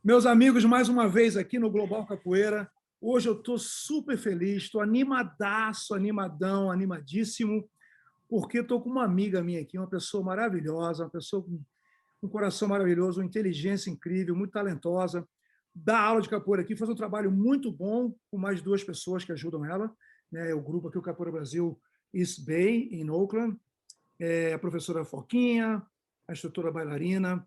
Meus amigos, mais uma vez aqui no Global Capoeira. Hoje eu estou super feliz, estou animadaço, animadão, animadíssimo, porque estou com uma amiga minha aqui, uma pessoa maravilhosa, uma pessoa com um coração maravilhoso, uma inteligência incrível, muito talentosa, dá aula de capoeira aqui, faz um trabalho muito bom com mais duas pessoas que ajudam ela, né? O grupo aqui, o Capoeira Brasil East Bay, em Oakland, a professora Foquinha, a instrutora Bailarina.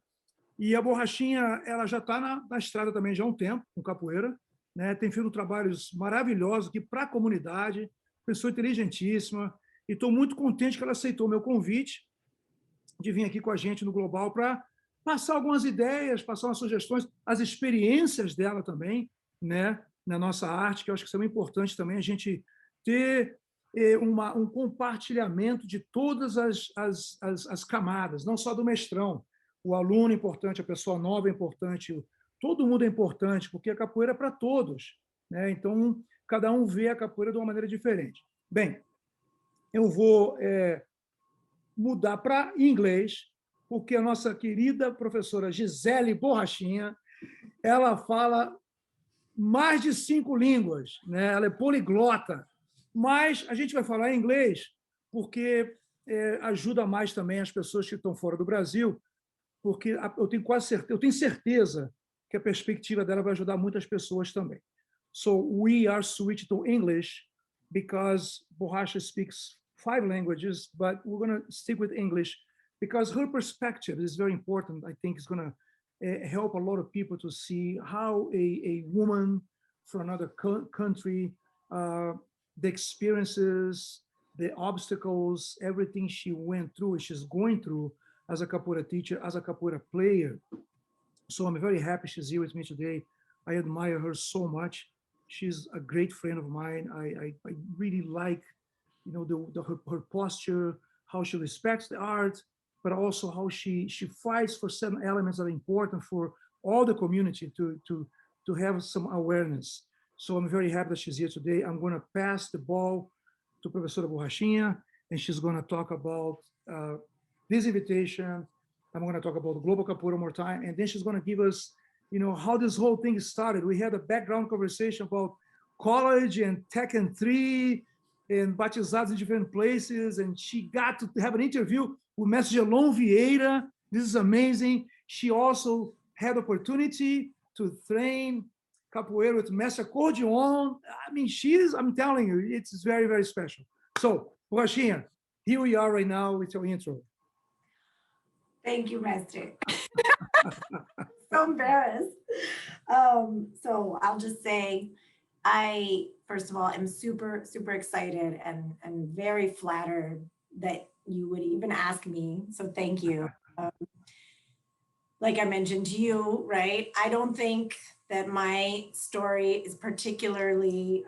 E a Borrachinha, ela já está na estrada também já há um tempo, com capoeira, né? Tem feito trabalhos maravilhosos aqui para a comunidade, pessoa inteligentíssima, e estou muito contente que ela aceitou o meu convite de vir aqui com a gente no Global para passar algumas ideias, passar umas sugestões, as experiências dela também, né, na nossa arte, que eu acho que isso é muito importante também, a gente ter um compartilhamento de todas as camadas, não só do mestrão. O aluno é importante, a pessoa nova é importante, todo mundo é importante, porque a capoeira é para todos, né? Então, cada um vê a capoeira de uma maneira diferente. Bem, eu vou mudar para inglês, porque a nossa querida professora Gisele Borrachinha, ela fala mais de 5 línguas, né? Ela é poliglota, mas a gente vai falar em inglês porque ajuda mais também as pessoas que estão fora do Brasil, porque eu tenho quase certeza, eu tenho certeza que a perspectiva dela vai ajudar muitas pessoas também. So we are switched to English because Borracha speaks 5 languages, but we're going to stick with English because her perspective is very important. I think it's going to help a lot of people to see how a woman from another country, the experiences, the obstacles, everything she went through, she's going through, as a capoeira teacher, as a capoeira player. So I'm very happy she's here with me today. I admire her so much. She's a great friend of mine. I really like, you know, her posture, how she respects the art, but also how she fights for certain elements that are important for all the community to have some awareness. So I'm very happy that she's here today. I'm going to pass the ball to Professora Borrachinha, and she's going to talk about this invitation. I'm going to talk about Global Capoeira one more time, and then she's going to give us, you know, how this whole thing started. We had a background conversation about college and Tekken 3 and batizados in different places, and she got to have an interview with Mestre Gelon Vieira. This is amazing. She also had opportunity to train capoeira with Mestre Accordion. I mean, I'm telling you, it's very, very special. So, Borrachinha, here we are right now with your intro. Thank you, Mestre. So embarrassed. So I'll just say, I, first of all, am super, super excited and very flattered that you would even ask me. So thank you. Like I mentioned to you, right? I don't think that my story is particularly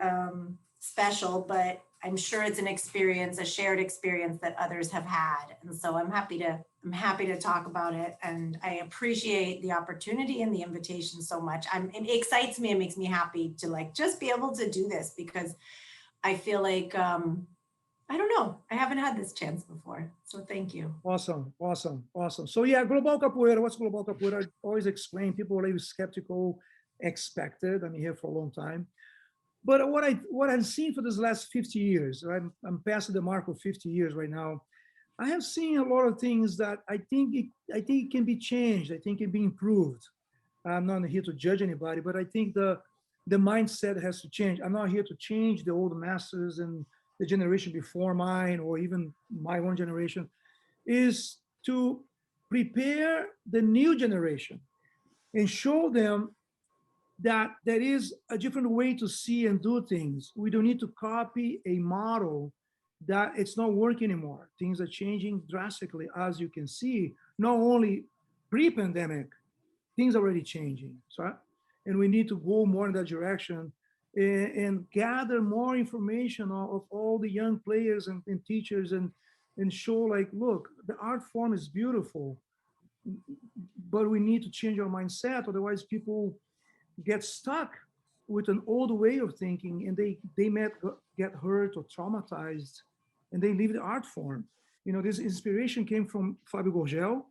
special, but I'm sure it's an experience, a shared experience that others have had. And so I'm happy to talk about it. And I appreciate the opportunity and the invitation so much. It excites me and makes me happy to like just be able to do this, because I feel like, I don't know, I haven't had this chance before. So thank you. Awesome, awesome, awesome. So yeah, Global Capoeira, what's Global Capoeira? I always explain, people are skeptical, expected. I'm here for a long time. But what I've seen for this last 50 years, I'm past the mark of 50 years right now. I have seen a lot of things that I think it can be changed. I think it can be improved. I'm not here to judge anybody, but I think the mindset has to change. I'm not here to change the old masters and the generation before mine, or even my own generation, is to prepare the new generation and show them that there is a different way to see and do things. We don't need to copy a model that it's not working anymore. Things are changing drastically, as you can see, not only pre-pandemic, things are already changing. So, and we need to go more in that direction and gather more information of all the young players and teachers and show like, look, the art form is beautiful, but we need to change our mindset. Otherwise, people get stuck with an old way of thinking, and they might get hurt or traumatized, and they leave the art form. You know, this inspiration came from Fábio Gurgel,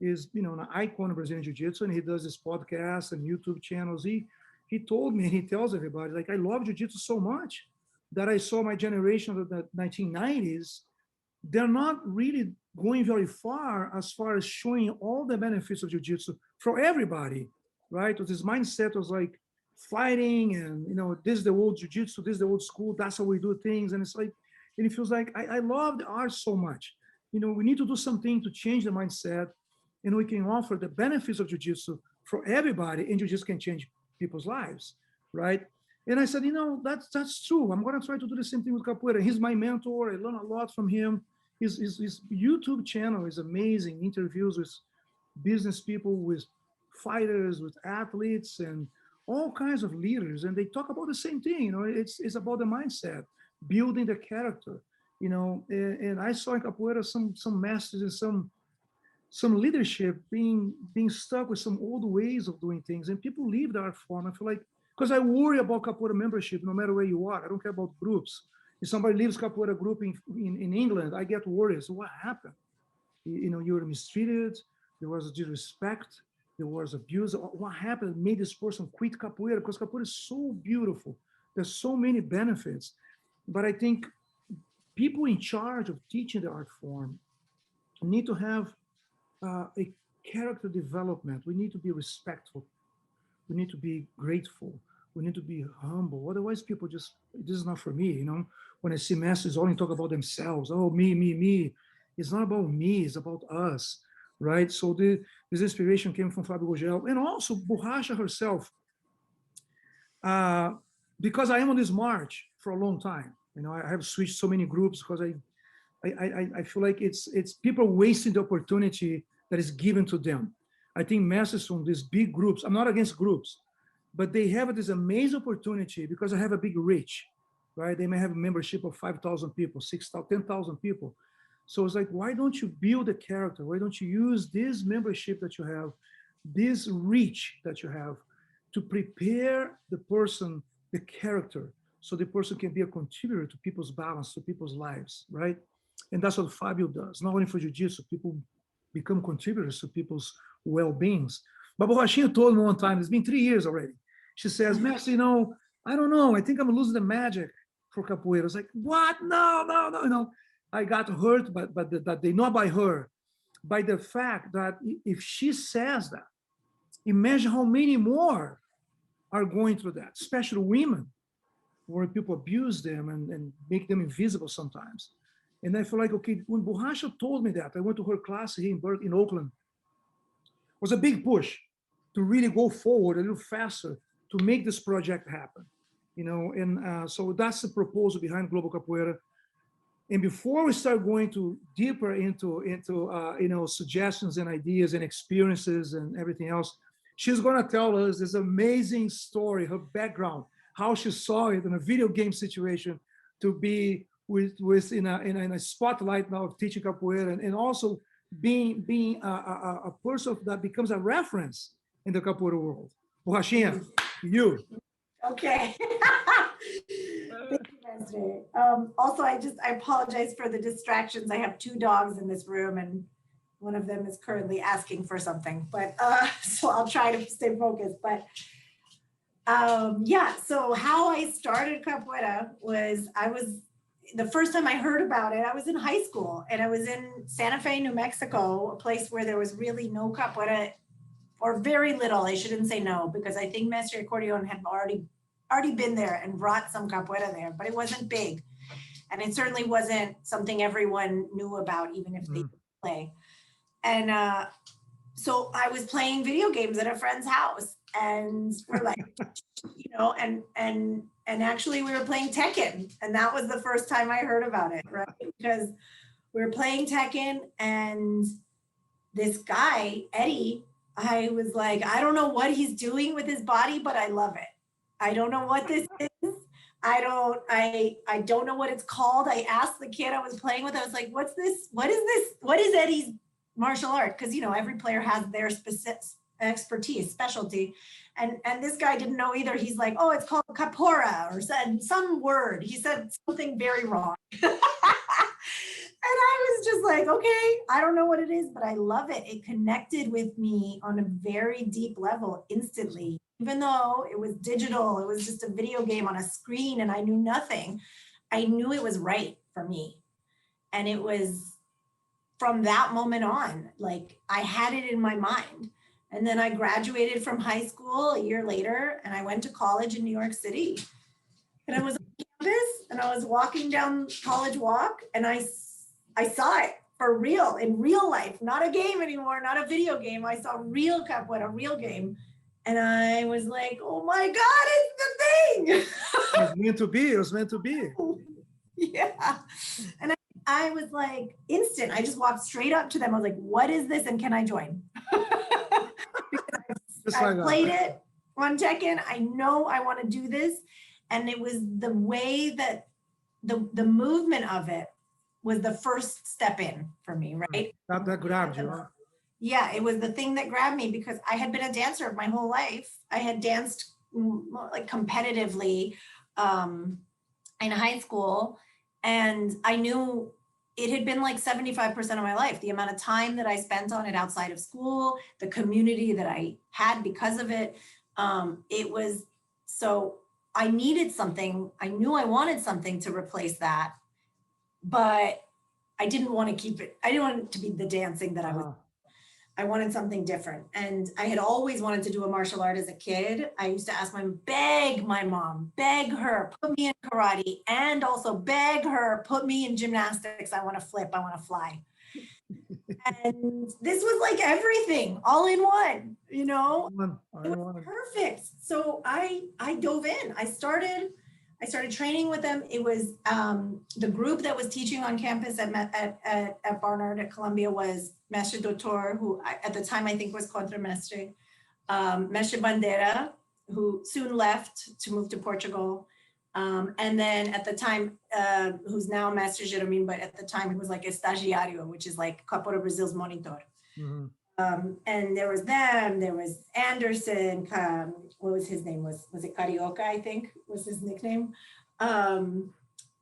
is, you know, an icon of Brazilian Jiu-Jitsu, and he does this podcast and YouTube channels. He told me, and he tells everybody, like, I love Jiu-Jitsu so much that I saw my generation of the 1990s, they're not really going very far as showing all the benefits of Jiu-Jitsu for everybody, right? So this mindset was like fighting and, you know, this is the old Jiu-Jitsu, this is the old school, that's how we do things. And it's like, and it feels like I love the art so much. You know, we need to do something to change the mindset, and we can offer the benefits of Jiu-Jitsu for everybody, and Jiu-Jitsu can change people's lives, right? And I said, you know, that's true. I'm going to try to do the same thing with Capoeira. He's my mentor. I learn a lot from him. His YouTube channel is amazing. Interviews with business people, with fighters, with athletes, and all kinds of leaders. And they talk about the same thing. You know, it's about the mindset, building the character. You know, and I saw in Capoeira some masters and some leadership being stuck with some old ways of doing things, and people leave the art form. I feel like, because I worry about Capoeira membership no matter where you are. I don't care about groups. If somebody leaves Capoeira group in England, I get worried. So what happened? You know, you were mistreated, there was disrespect, there was abuse. What happened made this person quit Capoeira? Because Capoeira is so beautiful. There's so many benefits. But I think people in charge of teaching the art form need to have a character development. We need to be respectful. We need to be grateful. We need to be humble. Otherwise, people just, this is not for me, you know? When I see masters only talk about themselves, oh, me. It's not about me, it's about us, right? So this inspiration came from Fábio Gugel, and also Borracha herself. Because I am on this march for a long time. You know, I have switched so many groups because I feel like it's people wasting the opportunity that is given to them. I think masters from these big groups, I'm not against groups, but they have this amazing opportunity because I have a big reach, right? They may have a membership of 5,000 people, 6,000, 10,000 people. So it's like, why don't you build a character? Why don't you use this membership that you have, this reach that you have, to prepare the person, the character, so the person can be a contributor to people's balance, to people's lives, right? And that's what Fábio does, not only for Jiu-Jitsu, people become contributors to people's well-beings. But Borrachinha told me one time, it's been 3 years already. She says, Master, you know, I don't know, I think I'm losing the magic for Capoeira. I was like, what? No. You know, I got hurt, but that they not by her, by the fact that if she says that, imagine how many more are going through that, especially women, where people abuse them and make them invisible sometimes. And I feel like, okay, when Borracha told me that, I went to her class here in Oakland, it was a big push to really go forward a little faster to make this project happen, you know. And so that's the proposal behind Global Capoeira. And before we start going to deeper into you know, suggestions and ideas and experiences and everything else, she's going to tell us this amazing story, her background, how she saw it in a video game situation to be with in a spotlight now of teaching Capoeira, and also being a person that becomes a reference in the Capoeira world. Borrachinha, you. Okay. Thank you, Master. Also, I apologize for the distractions. I have 2 dogs in this room, and one of them is currently asking for something, but so I'll try to stay focused. But yeah, so how I started Capoeira was, the first time I heard about it, I was in high school, and I was in Santa Fe, New Mexico, a place where there was really no Capoeira, or very little. I shouldn't say no, because I think Master Accordion had already been there and brought some Capoeira there, but it wasn't big. And it certainly wasn't something everyone knew about, even if they didn't play. And so I was playing video games at a friend's house, and we're like, you know, and actually we were playing Tekken, and that was the first time I heard about it, right? Because we were playing Tekken, and this guy, Eddie, I was like, I don't know what he's doing with his body, but I love it. I don't know what this is. I don't know what it's called. I asked the kid I was playing with, I was like, what's this? What is this? What is Eddie's martial art? Because, you know, every player has their specific expertise, specialty. And this guy didn't know either. He's like, oh, it's called Capoeira, or said some word. He said something very wrong. And I was was just like, okay, I don't know what it is, but I love it. It connected with me on a very deep level instantly, even though it was digital, it was just a video game on a screen and I knew nothing. I knew it was right for me. And it was from that moment on, like I had it in my mind. And then I graduated from high school a year later and I went to college in New York City. And I was on campus and I was walking down College Walk and I saw it for real, in real life, not a game anymore, not a video game. I saw real capoeira, a real game. And I was like, oh my God, it's the thing. It was meant to be. It was meant to be. Yeah. And I was like, instant. I just walked straight up to them. I was like, what is this? And can I join? I played it on Tekken. I know I want to do this. And it was the way that the movement of it was the first step in for me, right? That grabbed you, huh? Yeah, it was the thing that grabbed me because I had been a dancer my whole life. I had danced like competitively in high school. And I knew it had been like 75% of my life, the amount of time that I spent on it outside of school, the community that I had because of it. It was, so I needed something. I knew I wanted something to replace that, but I didn't want to keep it. I didn't want it to be the dancing that I was. I wanted something different. And I had always wanted to do a martial art as a kid. I used to ask beg my mom, beg her, put me in karate, and also beg her, put me in gymnastics. I want to flip, I want to fly. And this was like everything all in one, you know, it was perfect. So I dove in. I started training with them. It was the group that was teaching on campus at Barnard at Columbia was Mestre Doutor, who at the time I think was Contramestre, Mestre Bandeira, who soon left to move to Portugal. And then at the time, who's now Mestre Jeromin, but at the time he was like estagiario, which is like Capoeira Brasil's monitor. Mm-hmm. And there was them, there was Anderson, what was his name? Was it Carioca, I think was his nickname?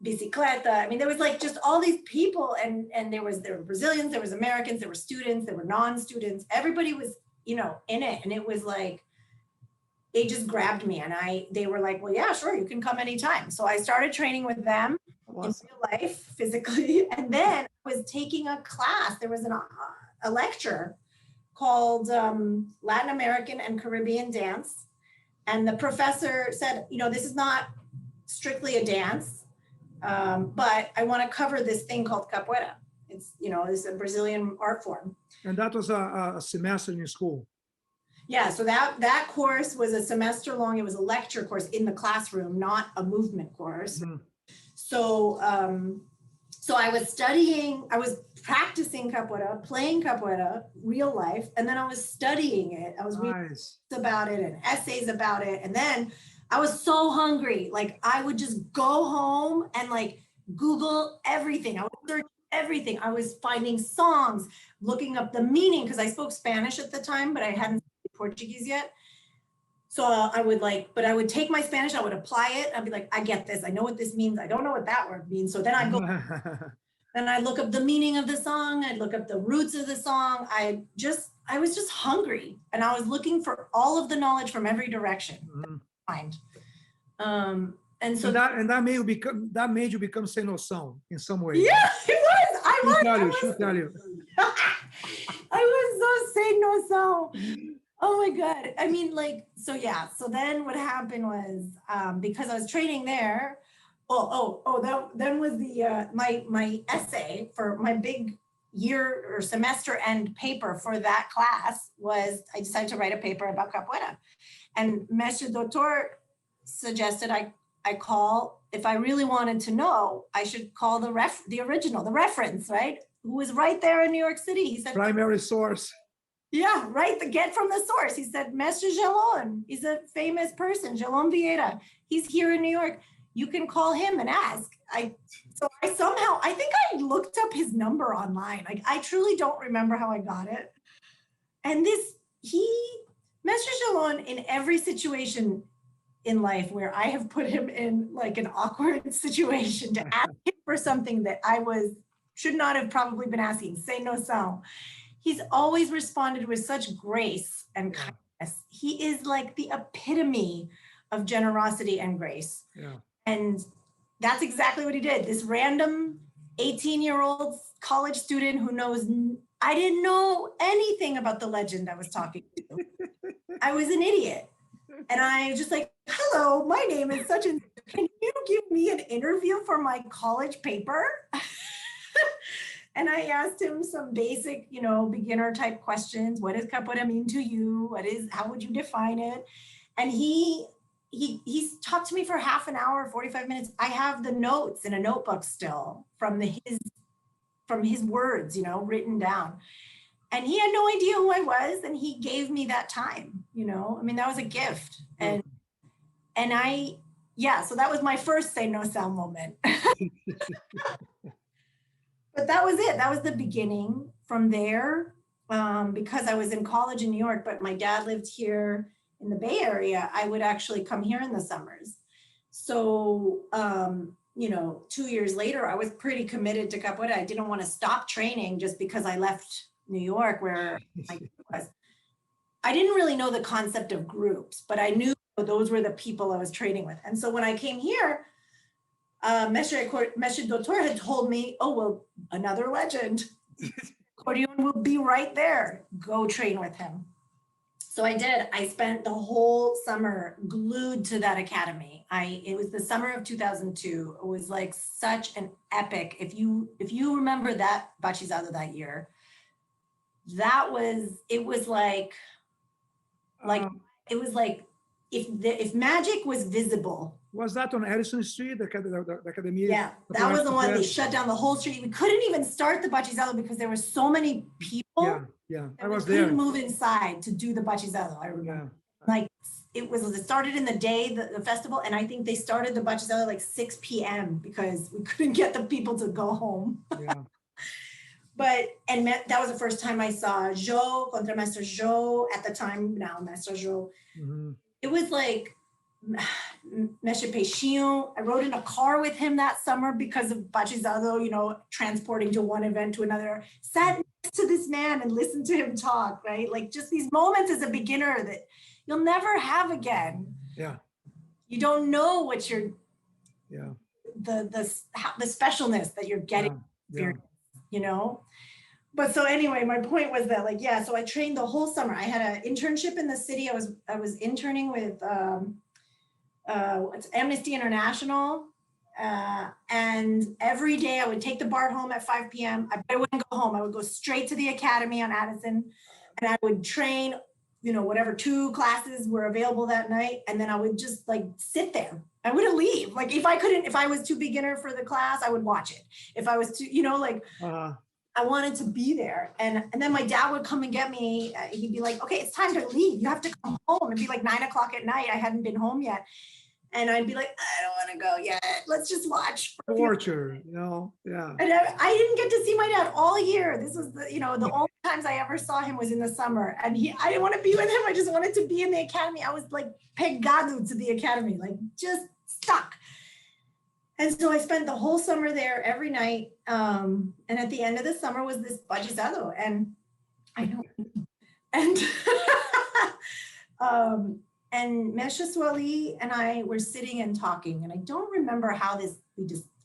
Bicicleta. I mean, there was like just all these people and there were Brazilians, there was Americans, there were students, there were non-students. Everybody was, you know, in it. And it was like, it just grabbed me and they were like, well, yeah, sure, you can come anytime. So I started training with them in real life, physically. And then I was taking a class. There was a lecture called Latin American and Caribbean Dance. And the professor said, you know, this is not strictly a dance, but I want to cover this thing called capoeira. It's, you know, it's a Brazilian art form. And that was a semester in school. Yeah, so that course was a semester long. It was a lecture course in the classroom, not a movement course. Mm-hmm. So, so I was practicing capoeira, playing capoeira, real life, and then I was studying it. I was reading about it and essays about it. And then I was so hungry. Like I would just go home and like Google everything. I would search everything. I was finding songs, looking up the meaning, because I spoke Spanish at the time, but I hadn't studied Portuguese yet. So I would take my Spanish, I would apply it. I'd be like, I get this. I know what this means. I don't know what that word means. So then I go, then I look up the meaning of the song. I'd look up the roots of the song. I was just hungry. And I was looking for all of the knowledge from every direction. Mm-hmm. And so that made you become sem noção in some way. Yeah, it was. I was so sem noção. Oh my God. I mean, like, so yeah. So then what happened was, because I was training there, then was the, my essay for my big year or semester end paper for that class was, I decided to write a paper about capoeira. And Mestre Doutor suggested I call, if I really wanted to know, I should call the reference, right? Who was right there in New York City. He said, primary source. Yeah, right. Get from the source. He said, Mestre Gelon. He's a famous person, Gelon Vieira. He's here in New York. You can call him and ask. I think I looked up his number online. Like, I truly don't remember how I got it. And Mestre Gelon, in every situation in life where I have put him in like an awkward situation to ask him for something that I was should not have probably been asking, say no sound. He's always responded with such grace and kindness. He is like the epitome of generosity and grace. Yeah. And that's exactly what he did. This random 18-year-old college student who knows, I didn't know anything about the legend I was talking to. I was an idiot. And I just like, hello, my name is such and can you give me an interview for my college paper? And I asked him some basic, you know, beginner type questions. What does capoeira mean to you? How would you define it? And he's talked to me for half an hour, 45 minutes. I have the notes in a notebook still from his words, you know, written down. And he had no idea who I was. And he gave me that time, you know, I mean, that was a gift. And so that was my first say no sound moment. But that was it. That was the beginning. From there, because I was in college in New York, but my dad lived here in the Bay Area, I would actually come here in the summers. So, you know, 2 years later, I was pretty committed to capoeira. I didn't want to stop training just because I left New York where I was. I didn't really know the concept of groups, but I knew those were the people I was training with. And so when I came here, Mestre Doutor had told me, oh, well, another legend. Accordion will be right there. Go train with him. So I did. I spent the whole summer glued to that academy. It was the summer of 2002. It was like such an epic. If you remember that Bachizado that year, it was like if magic was visible. Was that on Edison Street, the academy? Yeah, that was the one. They shut down the whole street. We couldn't even start the Bachizado because there were so many people. Yeah, I was there. there. Couldn't move inside to do the Bachizado, I remember. Yeah. Like, it started in the day, the festival, and I think they started the Bachizado like 6 p.m. because we couldn't get the people to go home. Yeah. That was the first time I saw Jo, contra Master Jo, at the time, now Master Jo. Mm-hmm. It was like, Mestre Peixinho. I rode in a car with him that summer because of Bachizado, you know, transporting to one event to another. Sat next to this man and listened to him talk, right? Like just these moments as a beginner that you'll never have again. Yeah. You don't know what you're, the specialness that you're getting, you know? But so anyway, my point was that like, so I trained the whole summer. I had an internship in the city. I was interning with, it's Amnesty International, and every day I would take the BART home at 5 p.m. I wouldn't go home. I would go straight to the academy on Addison, and I would train, you know, whatever 2 classes were available that night, and then I would just like sit there. I wouldn't leave. Like if I was too beginner for the class, I would watch it. If I was too, you know, like I wanted to be there. And then my dad would come and get me. He'd be like, okay, it's time to leave. You have to come home. It'd be like 9 o'clock at night. I hadn't been home yet. And I'd be like, I don't want to go yet. Let's just watch. Torture, you know, yeah. And I didn't get to see my dad all year. This was the only times I ever saw him was in the summer. And I didn't want to be with him. I just wanted to be in the academy. I was like pegado to the academy, like just stuck. And so I spent the whole summer there every night. And at the end of the summer was this Bachizado. And I know. And Mesha Swali and I were sitting and talking, and I don't remember how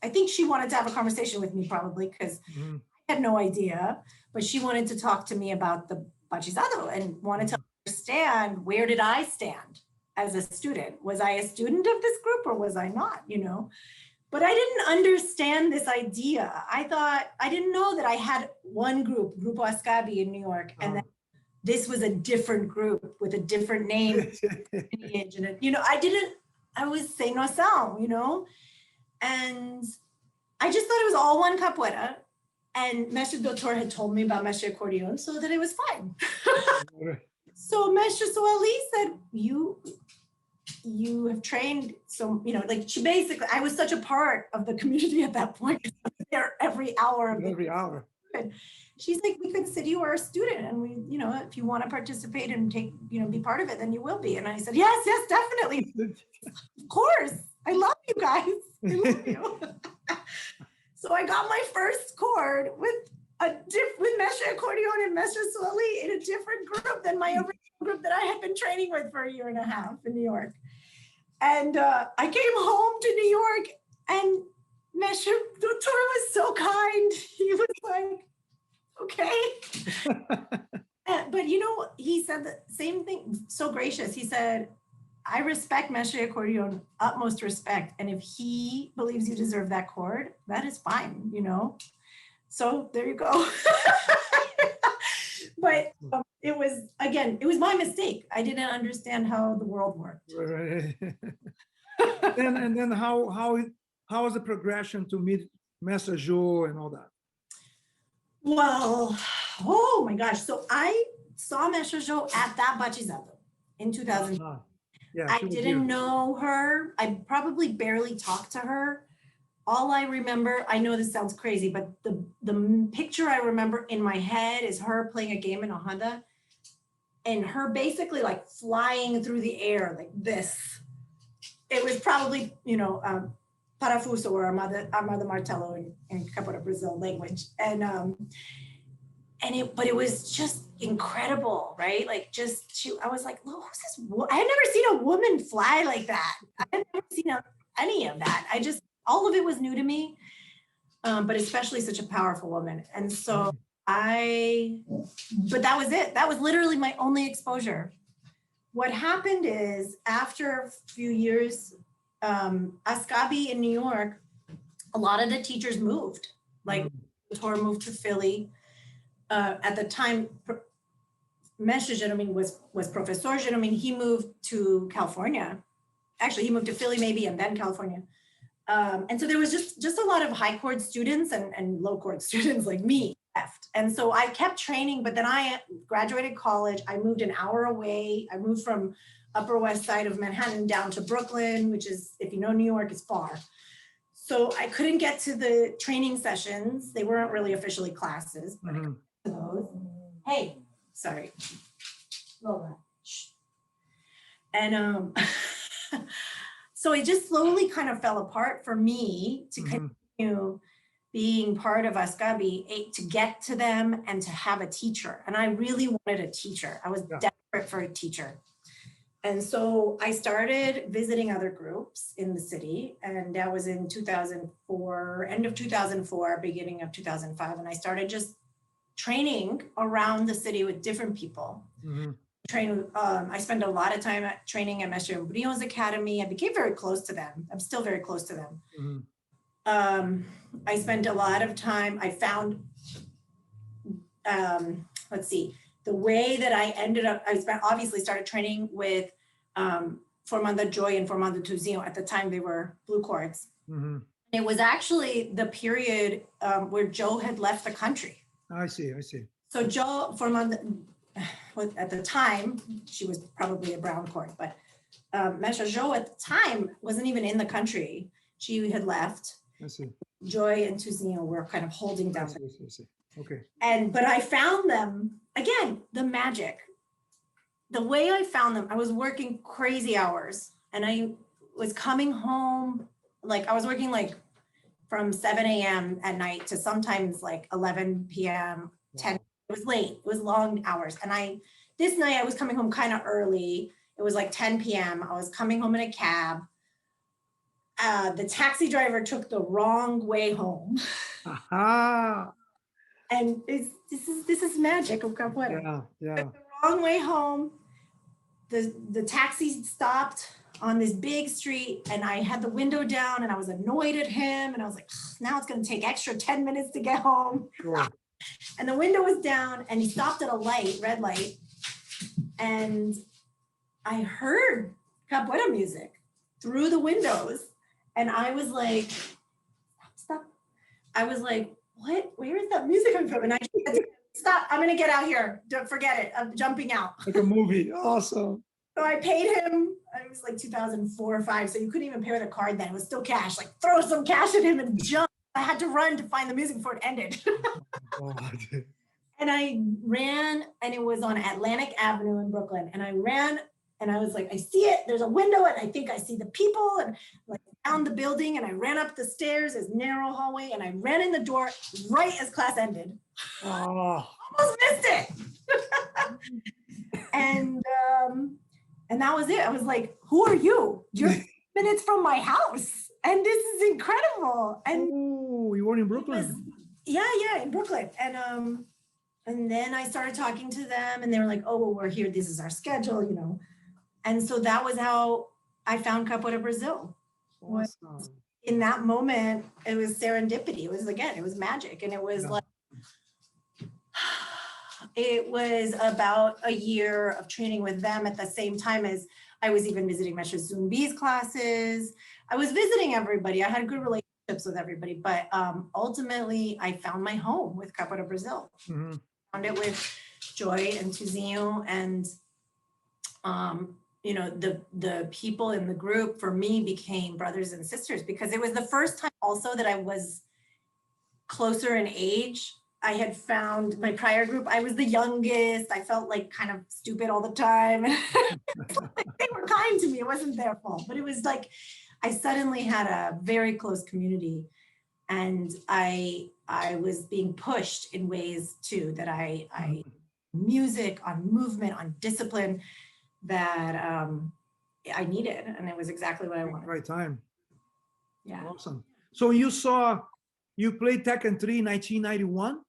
I think she wanted to have a conversation with me probably because I had no idea, but she wanted to talk to me about the Bachizado and wanted to understand where did I stand as a student? Was I a student of this group or was I not, you know? But I didn't understand this idea. I didn't know that I had one group, Grupo Ascabi in New York, and then this was a different group with a different name, lineage, and you know, I was say no sound, you know, and I just thought it was all one capoeira, and Mestre Doutor had told me about Mestre Accordion, so that it was fine. So Mestre Soali said, you have trained, so, you know, like she basically, I was such a part of the community at that point, I was there every hour. She's like, we consider you our student, and we, you know, if you want to participate and take, you know, be part of it, then you will be. And I said, yes, definitely. Of course. I love you guys. I love you. So I got my first chord with Mestre Accordion and Mestre Soli in a different group than my original group that I had been training with for a year and a half in New York. And I came home to New York, and Mestre Doutor was so kind. He was like, okay. But you know, he said the same thing, so gracious. He said, I respect Mestre Accordion, utmost respect. And if he believes you deserve that chord, that is fine, you know? So there you go. But it was, again, it was my mistake. I didn't understand how the world worked. Right. and then how was the progression to meet Mestre Joe and all that? Well, oh my gosh. So I saw Mestre Joe at that Batizado in 2000. Yeah, I didn't know her. I probably barely talked to her. All I remember, I know this sounds crazy, but the picture I remember in my head is her playing a game in a Honda and her basically like flying through the air like this. It was probably, you know, parafuso or armada martello in Capoeira Brasil language. But it was just incredible, right? Like I was like, oh, who's this? I had never seen a woman fly like that. I had never seen any of that. All of it was new to me, but especially such a powerful woman. And so but that was it. That was literally my only exposure. What happened is after a few years, Ascabi in New York, a lot of the teachers moved. Like Tor moved to Philly. At the time, Mestre Jeromim was Professor Jeromim. He moved to California. Actually, he moved to Philly maybe and then California. And so there was just a lot of high chord students and low chord students like me left. And so I kept training, but then I graduated college. I moved an hour away. I moved from Upper West Side of Manhattan down to Brooklyn, which is, if you know New York, is far. So I couldn't get to the training sessions. They weren't really officially classes, but I could get to those. Hey, sorry. Lola. And so it just slowly kind of fell apart for me to continue being part of Ascabi, to get to them and to have a teacher. And I really wanted a teacher. I was desperate for a teacher. And so I started visiting other groups in the city, and that was in 2004, end of 2004, beginning of 2005. And I started just training around the city with different people. I spent a lot of time training at Mestre Brion's Academy. I became very close to them. I'm still very close to them. I spent a lot of time, I found, let's see, the way that I ended up, obviously started training with Formando Joy and Formando Tuzinho. At the time, they were blue cords. It was actually the period where Joe had left the country. I see. So Joe, Formando, at the time, she was probably a brown cord, but Mestre Joe at the time wasn't even in the country. She had left. I see. Joy and Tuzinho were kind of holding down. I see. Okay. But I found them, again, the magic. The way I found them, I was working crazy hours and I was coming home, like I was working like from 7 a.m. at night to sometimes like 11 p.m., 10. It was late, it was long hours. And this night I was coming home kind of early. It was like 10 p.m. I was coming home in a cab. The taxi driver took the wrong way home. And this is magic of Capoeira. Yeah. Took the wrong way home. The taxi stopped on this big street and I had the window down and I was annoyed at him. And I was like, now it's going to take extra 10 minutes to get home. Sure. And the window was down and he stopped at a light, red light. And I heard Capoeira music through the windows. And I was like, stop. I was like, what? Where is that music coming from? And I said, stop, I'm gonna get out here. Don't forget it, I'm jumping out. Like a movie, awesome. So I paid him, it was like 2004 or 5, so you couldn't even pay with a card then, it was still cash. Like throw some cash at him and jump. I had to run to find the music before it ended. Oh, and I ran, and it was on Atlantic Avenue in Brooklyn. And I ran, and I was like, I see it, there's a window, and I think I see the people, and like down the building and I ran up the stairs, this narrow hallway, and I ran in the door right as class ended. Oh, Almost missed it. and that was it. I was like, who are you? You're minutes from my house. And this is incredible. And oh, you were in Brooklyn? Yeah, in Brooklyn. And then I started talking to them and they were like, oh, well, we're here. This is our schedule, you know. And so that was how I found Capoeira Brazil. Awesome. In that moment, it was serendipity. It was magic. And it was like, it was about a year of training with them at the same time as I was even visiting Mestre Zumbi's classes. I was visiting everybody. I had good relationships with everybody, but ultimately I found my home with Capoeira Brazil. Mm-hmm. Found it with Joy and Tuzinho and you know, the people in the group for me became brothers and sisters because it was the first time also that I was closer in age. I had found my prior group. I was the youngest. I felt like kind of stupid all the time. They were kind to me. It wasn't their fault, but it was like, I suddenly had a very close community and I was being pushed in ways too that I music, on movement, on discipline that I needed. And it was exactly what I wanted. Right time. Yeah. Awesome. So you played Tekken 3 in 1991?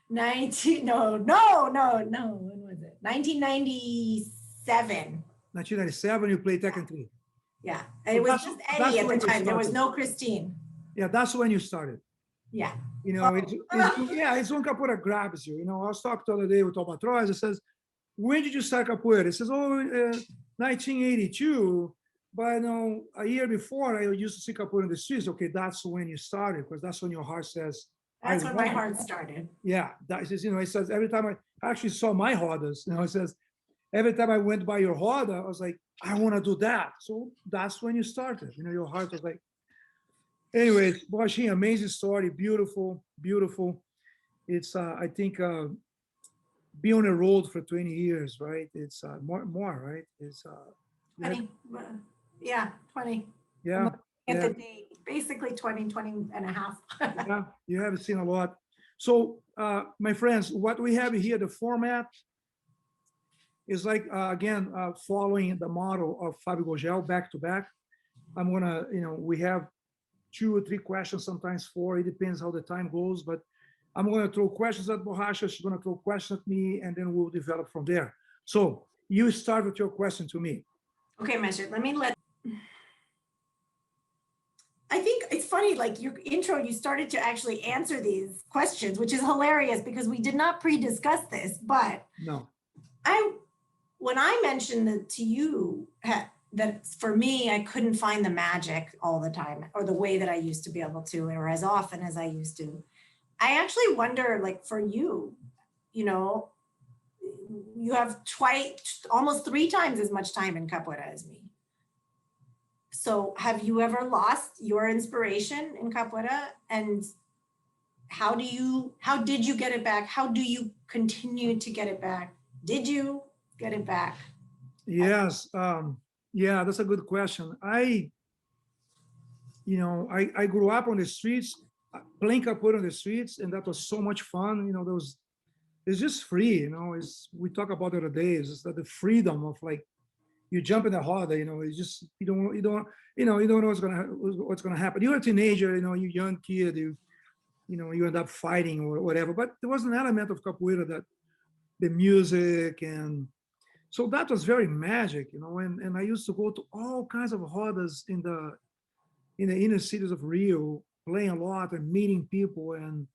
No. When was it? 1997. 1997, you played Tekken 3. Yeah. And it was just Eddie at the time. There was no Christine. Yeah, that's when you started. Yeah. You know, it's when Capoeira grabs you. You know, I was talking the other day with Albatroz. It says, when did you start Capoeira? It says, 1982. But you know, a year before, I used to see Capoeira in the streets. Okay, that's when you started, because that's when your heart says. That's when my heart started. Yeah, that is, you know, it says every time I actually saw my rodas, you know, it says every time I went by your roda, I was like, I want to do that. So that's when you started. You know, your heart was like. Anyways, Borrachinha, amazing story, beautiful, beautiful. It's I think be on the road for 20 years, right? It's more, right? It's 20. Yeah, 20. Yeah. At the date, basically 20 and a half. Yeah, you have seen a lot. So, my friends, what we have here, the format is like, again, following the model of Fabio Gogel, back to back. I'm gonna, you know, we have 2 or 3 questions, sometimes 4, it depends how the time goes, but I'm gonna throw questions at Borracha, she's gonna throw questions at me, and then we'll develop from there. So, you start with your question to me. Okay, Mestre, I think it's funny, like your intro, you started to actually answer these questions, which is hilarious because we did not pre-discuss this, but no. When I mentioned that to you, that for me, I couldn't find the magic all the time or the way that I used to be able to, or as often as I used to. I actually wonder, like for you, you know, you have almost 3 times as much time in Capoeira as me. So have you ever lost your inspiration in Capoeira? And how did you get it back? How do you continue to get it back? Did you get it back? Yes. Yeah, that's a good question. I grew up on the streets, playing Capoeira on the streets, and that was so much fun. You know, it's just free, you know, we talk about the other days, it's that the freedom of like, you jump in the roda, you know, it's just, you don't know what's gonna happen. You're a teenager, you know, you're a young kid, you end up fighting or whatever, but there was an element of Capoeira that the music, and so that was very magic, you know, and I used to go to all kinds of rodas in the inner cities of Rio, playing a lot and meeting people, and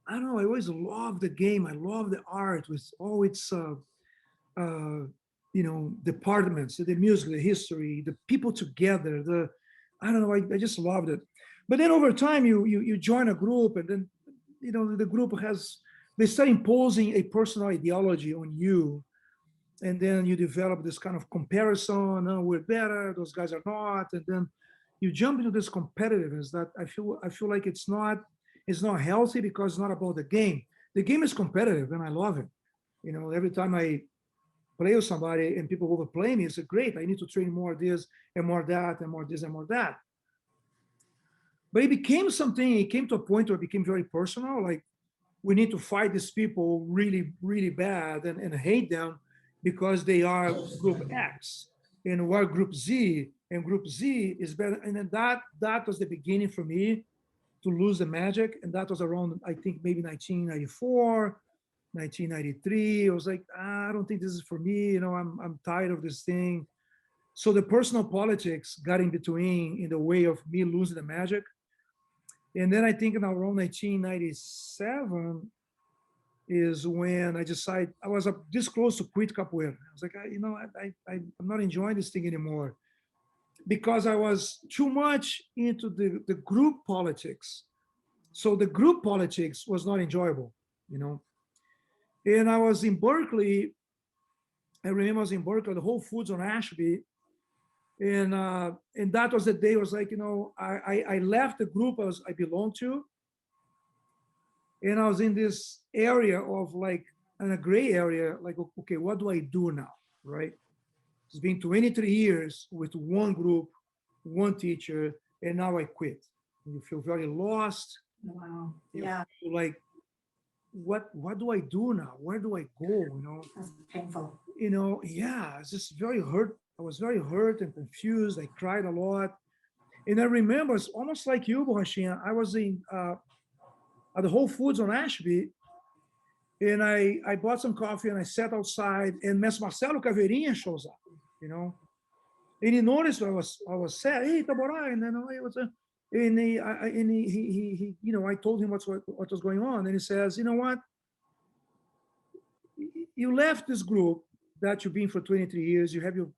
I don't know, I always loved the game. I love the art with all its departments, the music, the history, the people together, I don't know, I just loved it. But then over time, you join a group, and then, you know, the group they start imposing a personal ideology on you. And then you develop this kind of comparison, oh, we're better, those guys are not. And then you jump into this competitiveness that I feel like it's not healthy, because it's not about the game. The game is competitive and I love it. You know, every time I play with somebody and people overplay me, it's great. I need to train more this and more that and more this and more that. But it became something, it came to a point where it became very personal. Like, we need to fight these people really, really bad and hate them because they are group X and we're group Z, and group Z is better. And then that was the beginning for me to lose the magic. And that was around, I think, maybe 1994, 1993. I was like, I don't think this is for me. You know, I'm tired of this thing. So the personal politics got in between, in the way of me losing the magic. And then I think in around 1997 is when I decided, I was this close to quit capoeira. I was like, I'm not enjoying this thing anymore, because I was too much into the group politics. So the group politics was not enjoyable, you know. And I was in Berkeley. I remember I was in Berkeley, the Whole Foods on Ashby. And that was the day I was like, you know, I left the group I belonged to. And I was in this area of like, in a gray area, like, okay, what do I do now, right? It's been 23 years with one group, one teacher, and now I quit. And you feel very lost. Wow. You Yeah. feel like, what do I do now? Where do I go? You know, That's painful. You know, yeah, it's just very hurt. I was very hurt and confused. I cried a lot. And I remember, it's almost like you, Borrachinha. I was in at the Whole Foods on Ashby, and I bought some coffee and I sat outside, and Mestre Marcelo Caveirinha shows up, you know. And he noticed I was sad. Hey, Taborá, and then he you know, I told him what was going on, and he says, you know what, you left this group that you've been for 23 years. You have your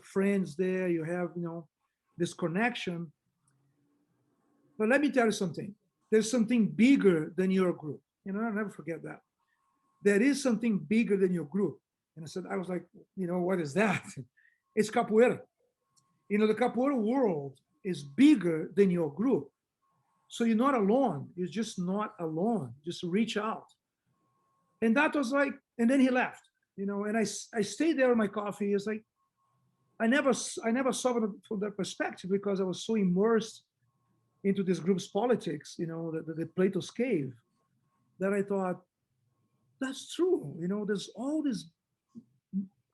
friends there. You have, you know, this connection. But let me tell you something. There's something bigger than your group. You know, I'll never forget that. There is something bigger than your group. And I was like, you know, what is that? It's capoeira. You know, the capoeira world is bigger than your group. So you're not alone. You're just not alone. Just reach out. And that was like, and then he left, you know, and I stayed there with my coffee. It's like, I never saw it from that perspective, because I was so immersed into this group's politics, you know, the Plato's cave, that I thought, that's true. You know, there's all this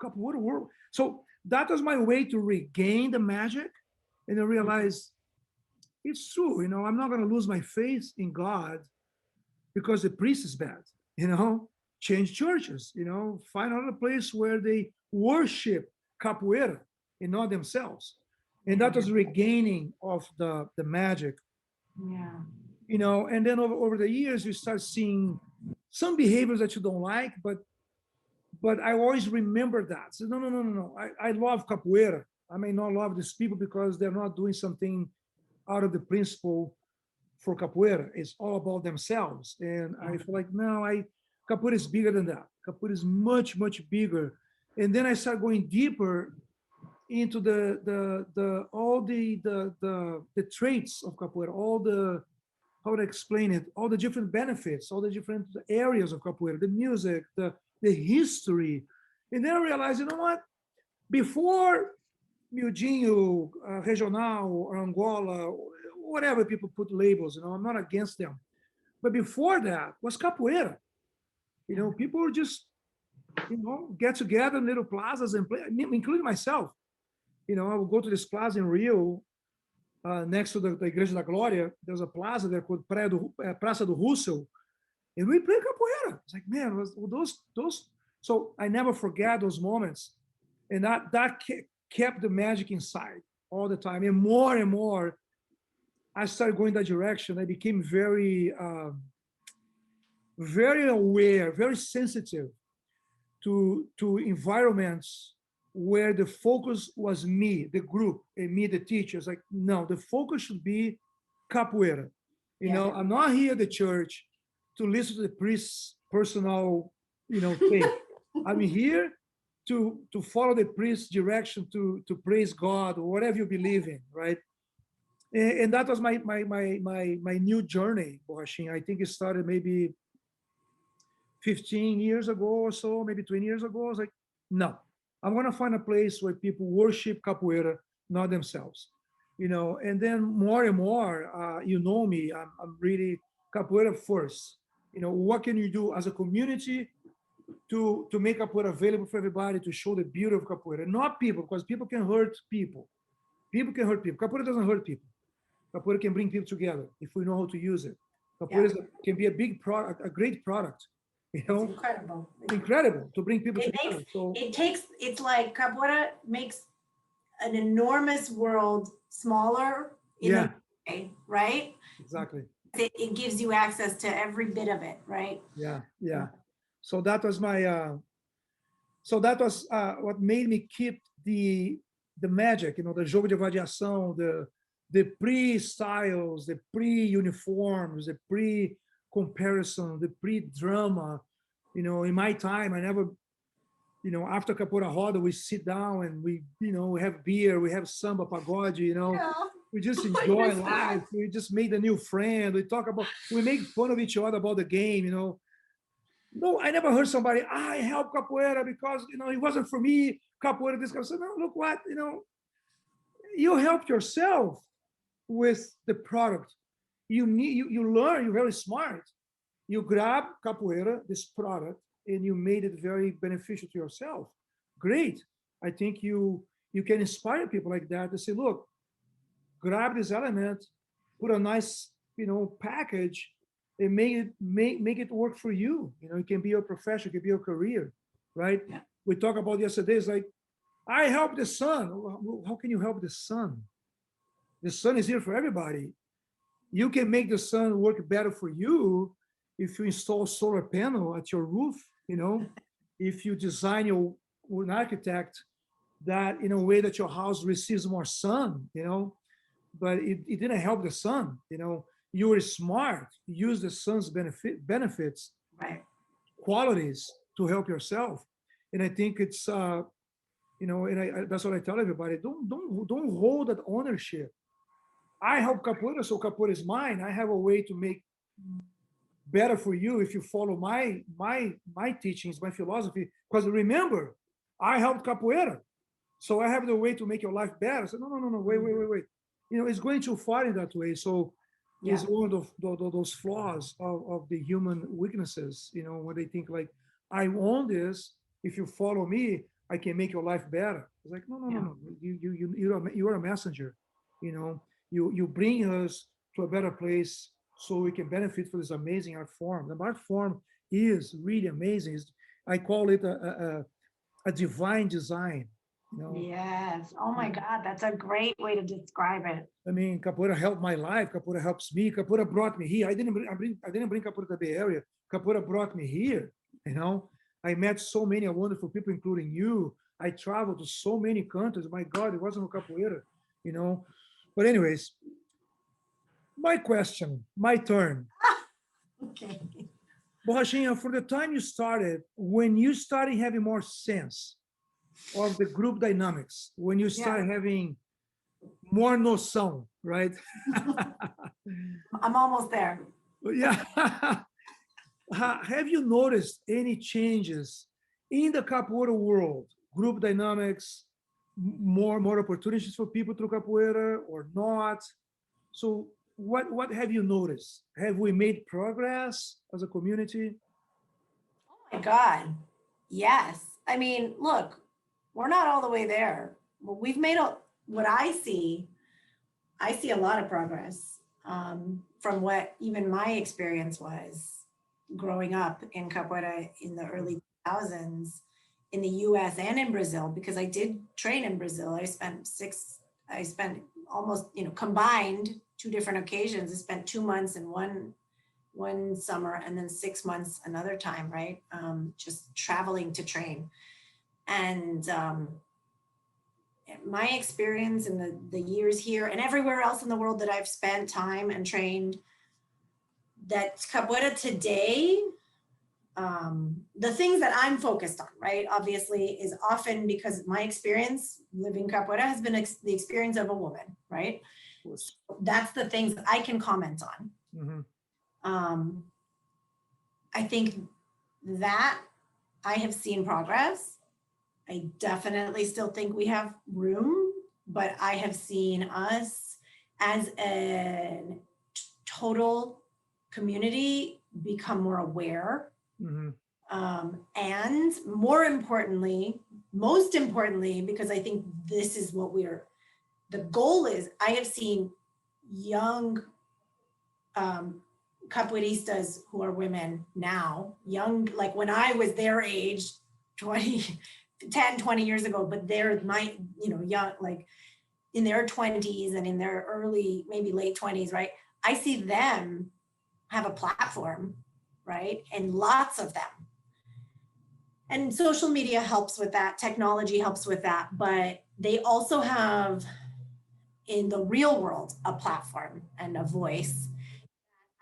capoeira world. So that was my way to regain the magic. And I realized, it's true. You know, I'm not going to lose my faith in God because the priest is bad. You know, change churches, you know, find another place where they worship capoeira and not themselves. And that was regaining of the magic. Yeah. You know, and then over the years, you start seeing some behaviors that you don't like, but I always remember that. So no. I love capoeira. I may not love these people because they're not doing something out of the principle for capoeira. It's all about themselves. And I feel like, no, capoeira is bigger than that. Capoeira is much, much bigger. And then I start going deeper into all the traits of capoeira, all the, how to explain it, all the different benefits, all the different areas of capoeira, the music, the history. And then I realized, you know what? Before Miudinho, Regional, or Angola, whatever people put labels, you know, I'm not against them. But before that was capoeira. You know, people were just, you know, get together in little plazas and play, including myself. You know, I would go to this plaza in Rio, next to the Igreja da Glória. There's a plaza there called Praça do Russell, and we play capoeira. It's like, man, those. So I never forget those moments, and that kept the magic inside all the time. And more, I started going that direction. I became very aware, very sensitive to environments where the focus was me, the group, and me, the teachers. Like, no, the focus should be capoeira. You know, I'm not here at the church to listen to the priest's personal, you know, thing. I'm here to follow the priest's direction, to praise God, or whatever you believe in, right? And that was my new journey, Borrachinha. I think it started maybe 15 years ago or so, maybe 20 years ago. I was like, no, I'm going to find a place where people worship capoeira, not themselves. you know, and then more and more, you know me, I'm really capoeira first. You know, what can you do as a community to make capoeira available for everybody, to show the beauty of capoeira, not people, because people can hurt people. People can hurt people. Capoeira doesn't hurt people. Capoeira can bring people together if we know how to use it. Capoeira can be a big product, a great product. You know, it's incredible. Incredible to bring people together. It's like capoeira makes an enormous world smaller in a way, right? Exactly. It gives you access to every bit of it, right? Yeah. So that was my what made me keep the magic, you know, the jogo de variação, the pre-styles, the pre-uniforms, the pre-comparison, the pre-drama. You know, in my time, I never, you know, after Capoeira Roda, we sit down and we, you know, we have beer, we have samba, pagode, you know, we just enjoy life. We just made a new friend. We make fun of each other about the game, you know. No, I never heard somebody, I help Capoeira because, you know, it wasn't for me, Capoeira, this guy said, no, look what, you know, you helped yourself with the product. You learn, you're very smart. You grab Capoeira, this product, and you made it very beneficial to yourself. Great. I think you can inspire people like that to say, look, grab this element, put a nice, you know, package, and make it work for you. You know, it can be your profession, it can be your career, right? Yeah. We talked about yesterday, it's like, I help the sun. How can you help the sun? The sun is here for everybody. You can make the sun work better for you if you install solar panel at your roof, you know, if you design an architect that in a way that your house receives more sun, you know, but it didn't help the sun, you know. You were smart, use the sun's benefits, right, qualities to help yourself. And I think it's, you know, and that's what I tell everybody, don't hold that ownership. I help Capoeira, so Capoeira is mine. I have a way to make better for you if you follow my teachings, my philosophy. Because remember, I helped Capoeira, so I have the way to make your life better. So no, wait. You know, it's going too far in that way. So it's one of those flaws of the human weaknesses. You know, when they think like, I own this. If you follow me, I can make your life better. It's like no. You're a messenger. You know, you bring us to a better place so we can benefit from this amazing art form. The art form is really amazing. I call it a divine design. You know? Yes. Oh my God, that's a great way to describe it. I mean, Capoeira helped my life. Capoeira helps me. Capoeira brought me here. I didn't bring Capoeira to the Bay Area. Capoeira brought me here. You know, I met so many wonderful people, including you. I traveled to so many countries. My God, it wasn't a Capoeira. You know, but anyways, my question, my turn. Okay. Borrachinha, for the time you started, when you started having more sense of the group dynamics, when you started having more noção, right? I'm almost there. Yeah. Have you noticed any changes in the Capoeira world? Group dynamics, more opportunities for people through Capoeira or not? So what have you noticed? Have we made progress as a community? Oh my God. Yes. I mean, look, we're not all the way there. Well, we've made what I see a lot of progress from what even my experience was growing up in Capoeira in the early 2000s in the US and in Brazil, because I did train in Brazil. I spent almost, you know, combined 2 different occasions. I spent 2 months in one summer and then 6 months another time, right? Just traveling to train. And my experience in the years here and everywhere else in the world that I've spent time and trained, that Capoeira today, the things that I'm focused on, right, obviously, is often because my experience living Capoeira has been the experience of a woman, right? So that's the things that I can comment on. Mm-hmm. I think that I have seen progress. I definitely still think we have room, but I have seen us as a total community, become more aware. Mm-hmm. And more importantly, most importantly, because I think this is what the goal is, I have seen young capoeiristas who are women now, young, like when I was their age, 10, 20 years ago, but they're young, like in their 20s and in their early, maybe late 20s, right? I see them have a platform, right? And lots of them. And social media helps with that, technology helps with that, but they also have in the real world a platform and a voice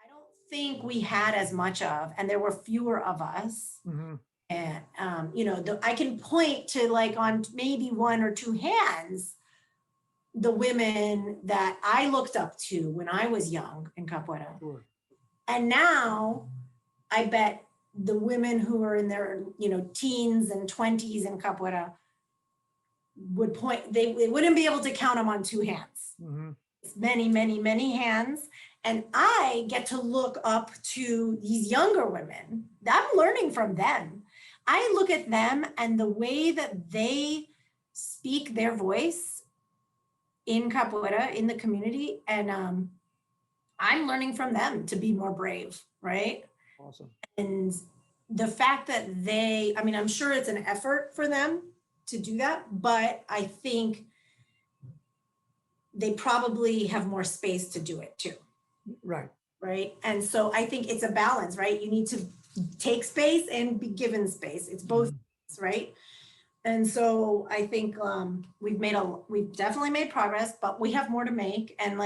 I don't think we had as much of, and there were fewer of us. Mm-hmm. And I can point to like on maybe one or two hands the women that I looked up to when I was young in capoeira. Sure. And now I bet the women who are in their teens and 20s in capoeira would point, they wouldn't be able to count them on two hands. Mm-hmm. It's many, many, many hands. And I get to look up to these younger women. I'm learning from them. I look at them and the way that they speak their voice in capoeira, in the community, and I'm learning from them to be more brave, right? Awesome. And the fact that I'm sure it's an effort for them to do that, but I think they probably have more space to do it too. Right. Right. And so I think it's a balance, right? You need to take space and be given space. It's both, mm-hmm. Right? And so I think we've definitely made progress, but we have more to make. And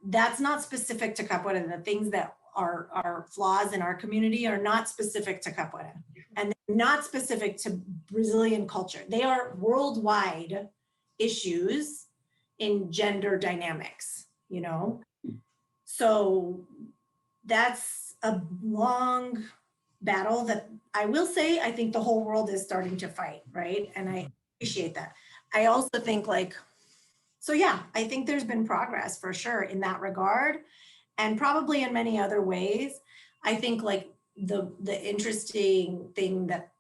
that's not specific to capoeira. The things that are flaws in our community are not specific to capoeira and not specific to Brazilian culture. They are worldwide issues in gender dynamics, So that's a long battle that I will say, I think the whole world is starting to fight, right? And I appreciate that. I also think I think there's been progress for sure in that regard, and probably in many other ways. I think the interesting thing that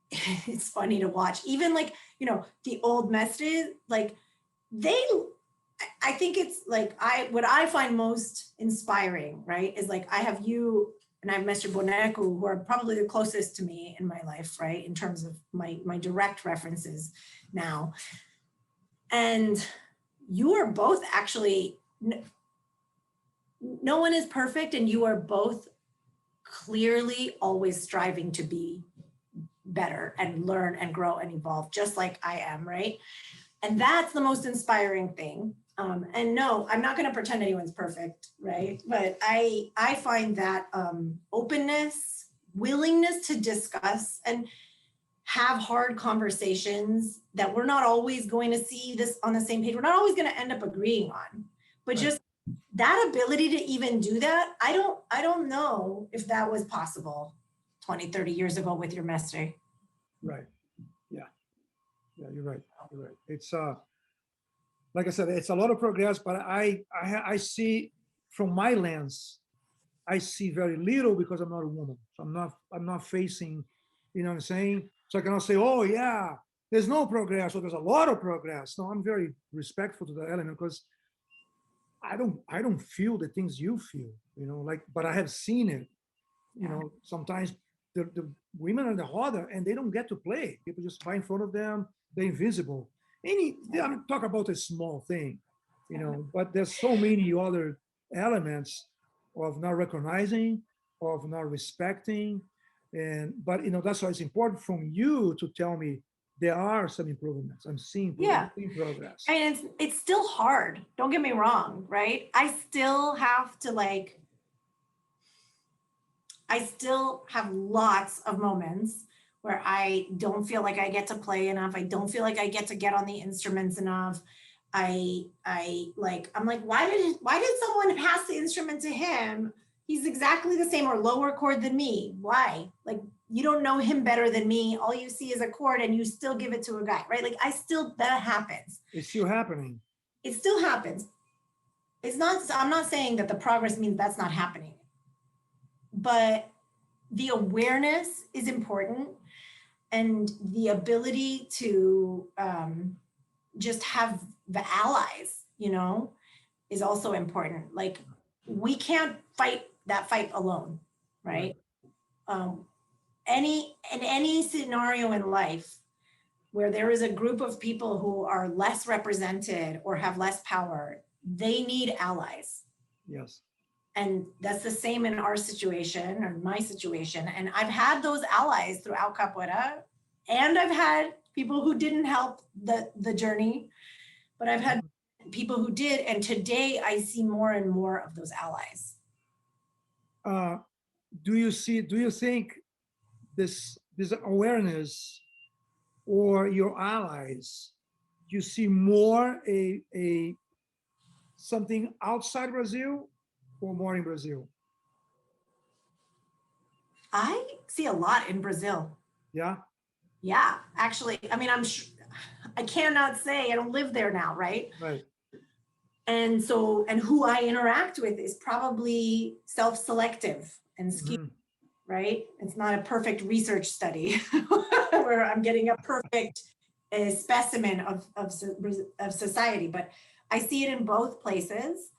it's funny to watch, even the old mestres, I think it's what I find most inspiring, right, is I have you and I have Mr. Boneco, who are probably the closest to me in my life, right, in terms of my direct references now. And you are both actually, no one is perfect, and you are both clearly always striving to be better and learn and grow and evolve, just like I am, right? And that's the most inspiring thing. And no, I'm not going to pretend anyone's perfect, right? But I find that openness, willingness to discuss and have hard conversations that we're not always going to see this on the same page. We're not always going to end up agreeing on, but just that ability to even do that, I don't know if that was possible 20, 30 years ago with your mestre. Right. Yeah. Yeah, you're right. You're right. It's like I said, it's a lot of progress, but I see from my lens, I see very little because I'm not a woman. So I'm not facing, you know what I'm saying? So I cannot say, oh yeah, there's no progress or there's a lot of progress. No, I'm very respectful to that element because I don't feel the things you feel, but I have seen it, sometimes the women are the roda and they don't get to play. People just fly in front of them, they're invisible. I'm talk about a small thing, but there's so many other elements of not recognizing, of not respecting. But that's why it's important from you to tell me there are some improvements. I'm seeing progress. And it's still hard. Don't get me wrong, right? I still have to I still have lots of moments where I don't feel like I get to play enough. I don't feel like I get to get on the instruments enough. I'm like, why did someone pass the instrument to him? He's exactly the same or lower chord than me. Why? You don't know him better than me. All you see is a chord and you still give it to a guy, right? That happens. It's still happening. it still happens. It's not, I'm not saying that the progress means that's not happening, but the awareness is important, and the ability to just have the allies, is also important. Like, we can't fight that fight alone, right? In any scenario in life where there is a group of people who are less represented or have less power, they need allies. Yes. And that's the same in our situation or my situation. And I've had those allies throughout Capoeira, and I've had people who didn't help the journey, but I've had people who did. And today I see more and more of those allies. Do you think this awareness or your allies, you see more a something outside Brazil or more in Brazil? I see a lot in Brazil. Yeah. Yeah, actually, I mean, I cannot say, I don't live there now, right? Right. And so, and who I interact with is probably self-selective and skewed, right? It's not a perfect research study where I'm getting a perfect specimen of society, but I see it in both places.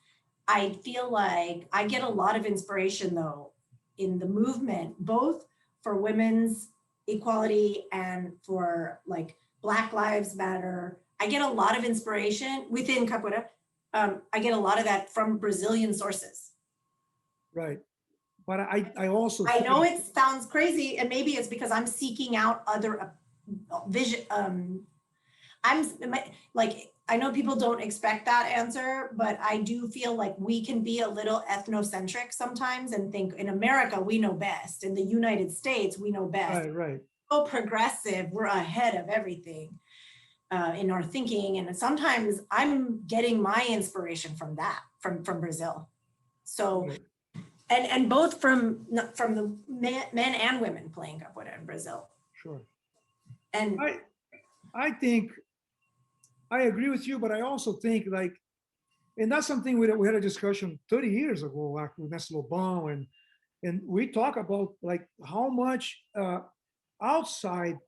I feel like I get a lot of inspiration though in the movement, both for women's equality and for like Black Lives Matter. I get a lot of inspiration within Capoeira. I get a lot of that from Brazilian sources. Right. But I also I know it sounds crazy, and maybe it's because I'm seeking out other vision. I'm like, I know people don't expect that answer, but I do feel like we can be a little ethnocentric sometimes and think in America, we know best. In the United States, we know best. Right. So progressive, we're ahead of everything in our thinking. And sometimes I'm getting my inspiration from that, from Brazil. So, and both from the men and women playing capoeira in Brazil. Sure. And I think I agree with you, but I also think like, and that's something we had a discussion 30 years ago, actually, with Mestre Lobão, and we talk about like how much outside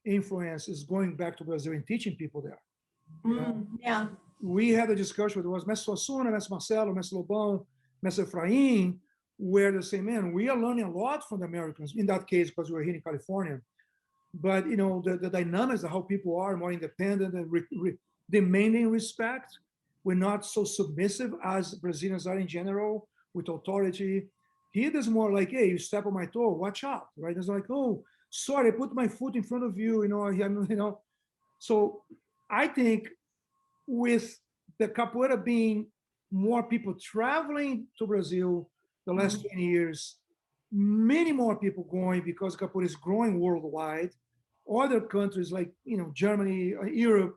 influence is going back to Brazil and teaching people there. Yeah. We had a discussion with it was Mestre Suassuna, Mestre Marcelo, Mestre Lobão, Mestre Efraim, where they say, man, we are learning a lot from the Americans, in that case, because we're here in California. But the dynamics of how people are more independent and demanding respect. We're not so submissive as Brazilians are in general with authority. Here, there's more like, hey, you step on my toe, watch out, right? It's like, oh, sorry, I put my foot in front of you, So I think with the capoeira being more people traveling to Brazil the last 20 years, many more people going because capoeira is growing worldwide. Other countries like, Germany, Europe,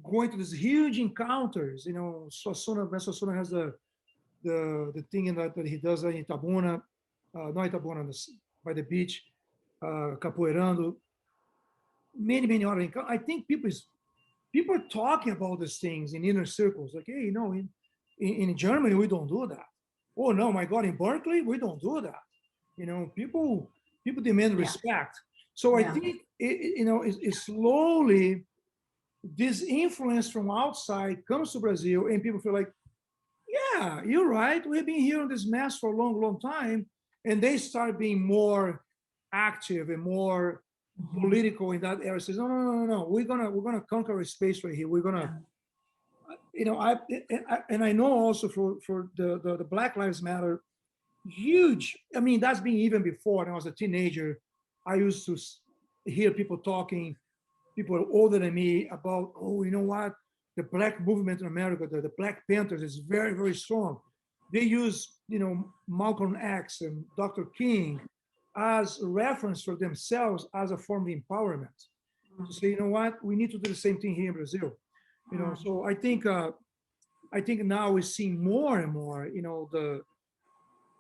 going to these huge encounters. Suassuna has the thing that he does in Itabuna, not Itabuna, by the beach, capoeirando. Many other encounters. I think people are talking about these things in inner circles. Like, hey, in Germany, we don't do that. Oh, no, my God, in Berkeley, we don't do that. People demand respect. So I think, it's slowly, this influence from outside comes to Brazil and people feel like, yeah, you're right. We've been here on this mess for a long time. And they start being more active and more political in that area. Says, no. We're gonna conquer a space right here. We're gonna, I know also for the Black Lives Matter, huge. I mean, that's been even before. When I was a teenager, I used to hear people talking, people older than me, about, oh, you know what? The Black movement in America, the Black Panthers is very, very strong. They use, Malcolm X and Dr. King as a reference for themselves as a form of empowerment. To say, you know what? We need to do the same thing here in Brazil. So I think now we're seeing more and more,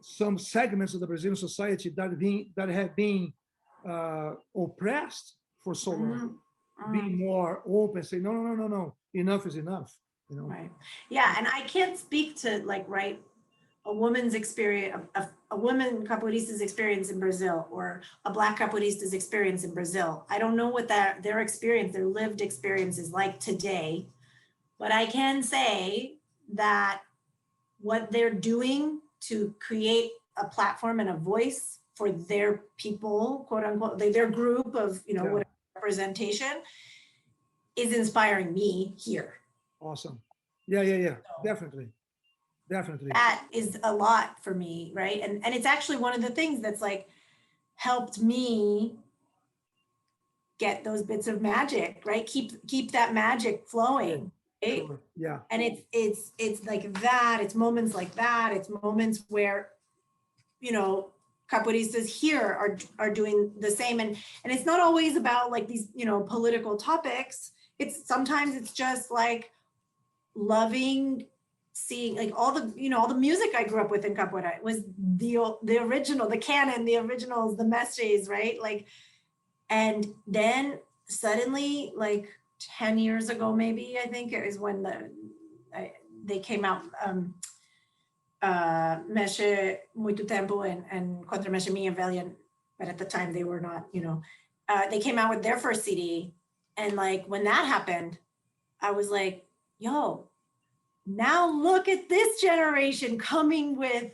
some segments of the Brazilian society that have been oppressed for so long, being more open, say, no, enough is enough. you know. Right. Yeah, and I can't speak to like, right, a woman's experience, a woman capoeirista's experience in Brazil, or a Black capoeirista's experience in Brazil. I don't know what their experience, their lived experience is like today, but I can say that what they're doing to create a platform and a voice for their people, quote unquote, their group of, you know, Yeah. whatever representation, is inspiring me here. Awesome. Yeah, yeah, yeah. So Definitely. Definitely. that is a lot for me, right? And it's actually one of the things that's like helped me get those bits of magic, right? Keep that magic flowing, right? Sure. Yeah. And it's like that, it's moments like that, it's moments where, you know, capoeiristas here are doing the same. And it's not always about like these, you know, political topics. It's sometimes it's just like loving seeing like all the, you know, all the music I grew up with in capoeira. It was the original, the canon, the originals, the mestres, right? Like, and then suddenly, like 10 years ago, maybe, I think it was when they came out, Mexe Muito Tempo and Contra Mexe Minha Velha, but at the time they were not, you know, they came out with their first CD. And like, when that happened, I was like, yo, now look at this generation coming with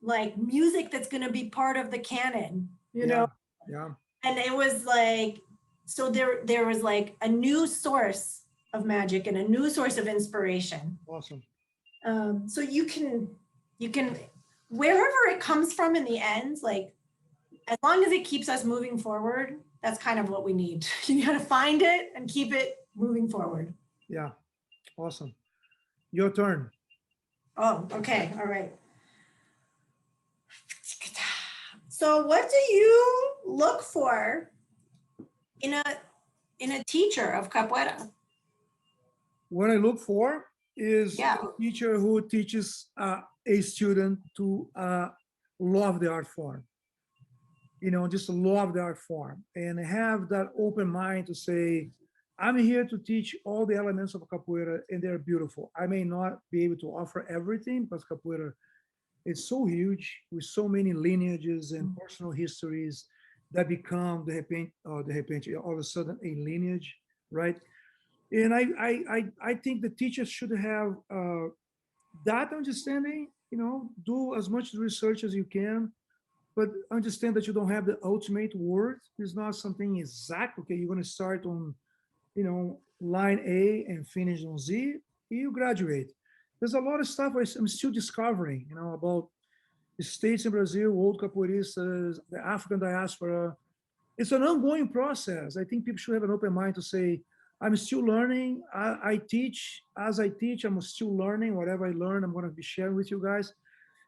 like music that's going to be part of the canon, you know? Yeah. And it was like, so there was like a new source of magic and a new source of inspiration. Awesome. So you can wherever it comes from in the end, like as long as it keeps us moving forward, that's kind of what we need. You got to find it and keep it moving forward. Yeah. Awesome. Your turn. Oh, okay. All right. So what do you look for in a teacher of capoeira? What I look for is Yeah. a teacher who teaches a student to love the art form. You know, just love the art form and have that open mind to say, I'm here to teach all the elements of capoeira and they're beautiful. I may not be able to offer everything because capoeira is so huge with so many lineages and personal histories that become de repente, all of a sudden a lineage, right? And I think the teachers should have that understanding, you know, do as much research as you can, but understand that you don't have the ultimate word. It's not something exact. Okay, you're going to start on, you know, line A and finish on Z. You graduate. There's a lot of stuff I'm still discovering, you know, about the states in Brazil, old capoeiristas, the African diaspora. It's an ongoing process. I think people should have an open mind to say, I'm still learning. I teach. As I teach, I'm still learning. Whatever I learn, I'm going to be sharing with you guys.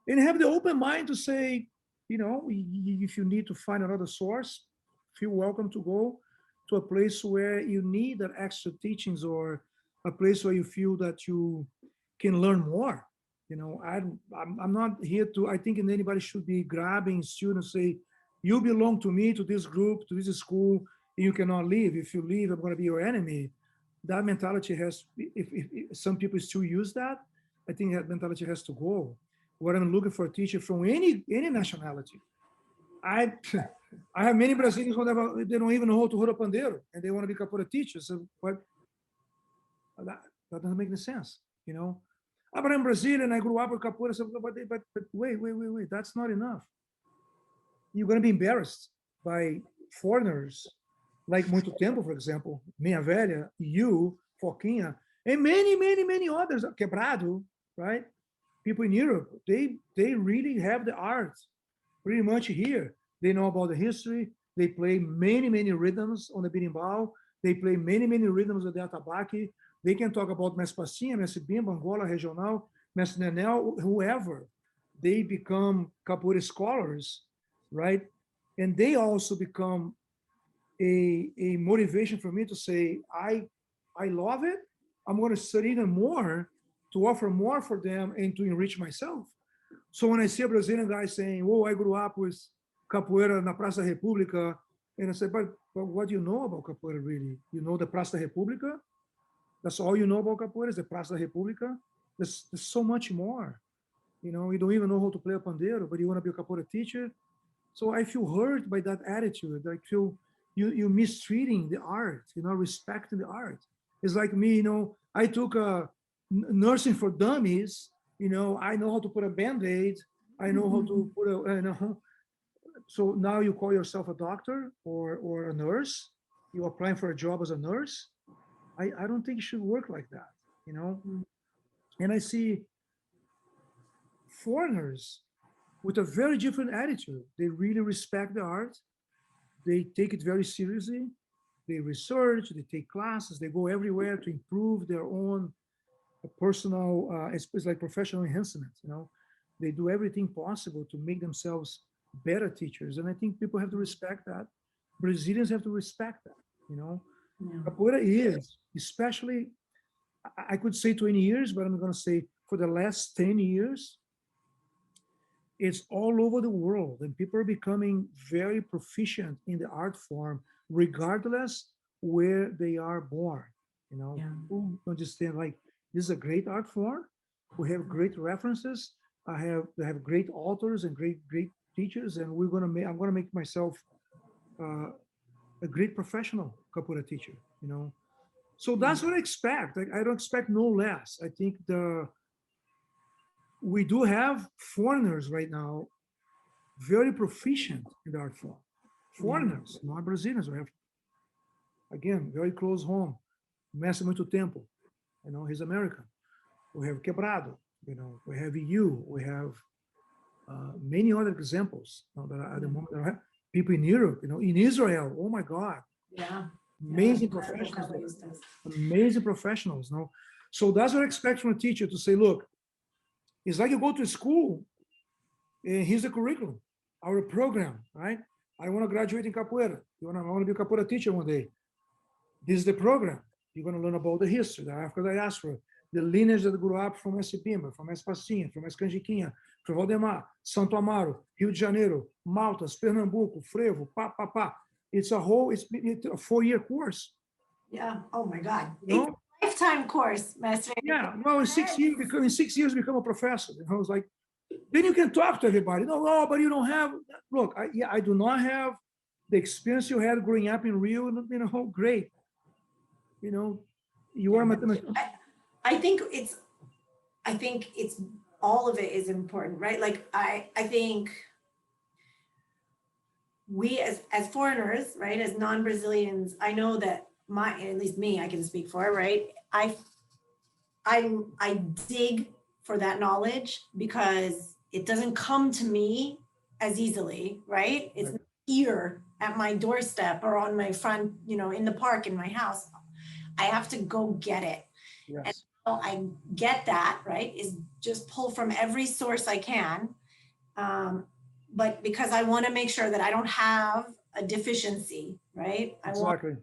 And have the open mind to say, you know, if you need to find another source, feel welcome to go to a place where you need that extra teachings or a place where you feel that you can learn more. You know, I'm not here to, I think anybody should be grabbing students, say, you belong to me, to this group, to this school, and you cannot leave. If you leave, I'm going to be your enemy. That mentality has, if some people still use that, I think that mentality has to go. What I'm looking for a teacher from any nationality. I have many Brazilians who they don't even know how to hold a pandeiro and they want to be capoeira teachers. So what? That doesn't make any sense, you know. But I'm Brazilian. I grew up with capoeira. So, but wait. That's not enough. You're going to be embarrassed by foreigners like Muito Tempo, for example, Minha Velha, you, Foquinha, and many others. Quebrado, right? People in Europe, they really have the art pretty much here. They know about the history. They play many rhythms on the berimbau. They play many rhythms of the atabaque. They can talk about Mestre Pastinha, Mestre Bimba, Angola Regional, Mestre Nenel, whoever. They become capoeira scholars, right? And they also become a motivation for me to say, I love it. I'm going to study even more to offer more for them and to enrich myself. So when I see a Brazilian guy saying, oh, I grew up with capoeira na Praça da República, and I say, but what do you know about capoeira really? You know the Praça da República? That's all you know about capoeira is the Praça da República. There's so much more. You know, you don't even know how to play a pandeiro, but you want to be a capoeira teacher. So I feel hurt by that attitude. I feel you mistreating the art, you know, respecting the art. It's like me, you know, I took nursing for dummies. You know, I know how to put a Band-Aid. I know how to put a, you know. So now you call yourself a doctor or a nurse. You're applying for a job as a nurse. I don't think it should work like that, you know. And I see foreigners with a very different attitude. They really respect the art. They take it very seriously. They research, they take classes, they go everywhere to improve their own personal, it's like professional enhancement, you know. They do everything possible to make themselves better teachers. And I think people have to respect that. Brazilians have to respect that, you know. Yeah. Capoeira is, especially, I could say 20 years, but I'm going to say for the last 10 years, it's all over the world, and people are becoming very proficient in the art form, regardless where they are born. You know, people understand like this is a great art form. We have great references. I have great authors and great teachers, and I'm gonna make myself a great professional capoeira teacher. You know, so that's what I expect. I don't expect no less. I think we do have foreigners right now very proficient in the art form. Foreigners, not Brazilians. We have, again, very close home. Mestre Muito Tempo, you know, he's American. We have Quebrado, you know, we have EU, we have many other examples, you know, that at the moment that I have. People in Europe, you know, in Israel, oh my God. Yeah. Amazing professionals. Amazing professionals, you know. So that's what I expect from a teacher to say, look, it's like you go to school, and here's the curriculum, our program, right? I want to graduate in capoeira. I want to be a capoeira teacher one day. This is the program. You're going to learn about the history, the African diaspora, the lineage that grew up from Pimba, from Espacinha, from Canjiquinha, from Valdemar, Santo Amaro, Rio de Janeiro, Maltas, Pernambuco, Frevo, It's a 4-year course. Yeah. Oh my God. You know? It's a lifetime course, Mestre. Yeah. Well, in 6 years, become a professor. And I was like, then you can talk to everybody. No, but you don't have. Look, I do not have the experience you had growing up in Rio. You know, great. You know, you are mathematician. I think it's all of it is important, right? Like I think we as foreigners, right, as non-Brazilians, I know that at least me, I can speak for, right? I dig for that knowledge because it doesn't come to me as easily, right? It's right here at my doorstep or on my front, you know, in the park in my house. I have to go get it. Yes. And how I get that, right, is just pull from every source I can. But because I want to make sure that I don't have a deficiency, right? Exactly.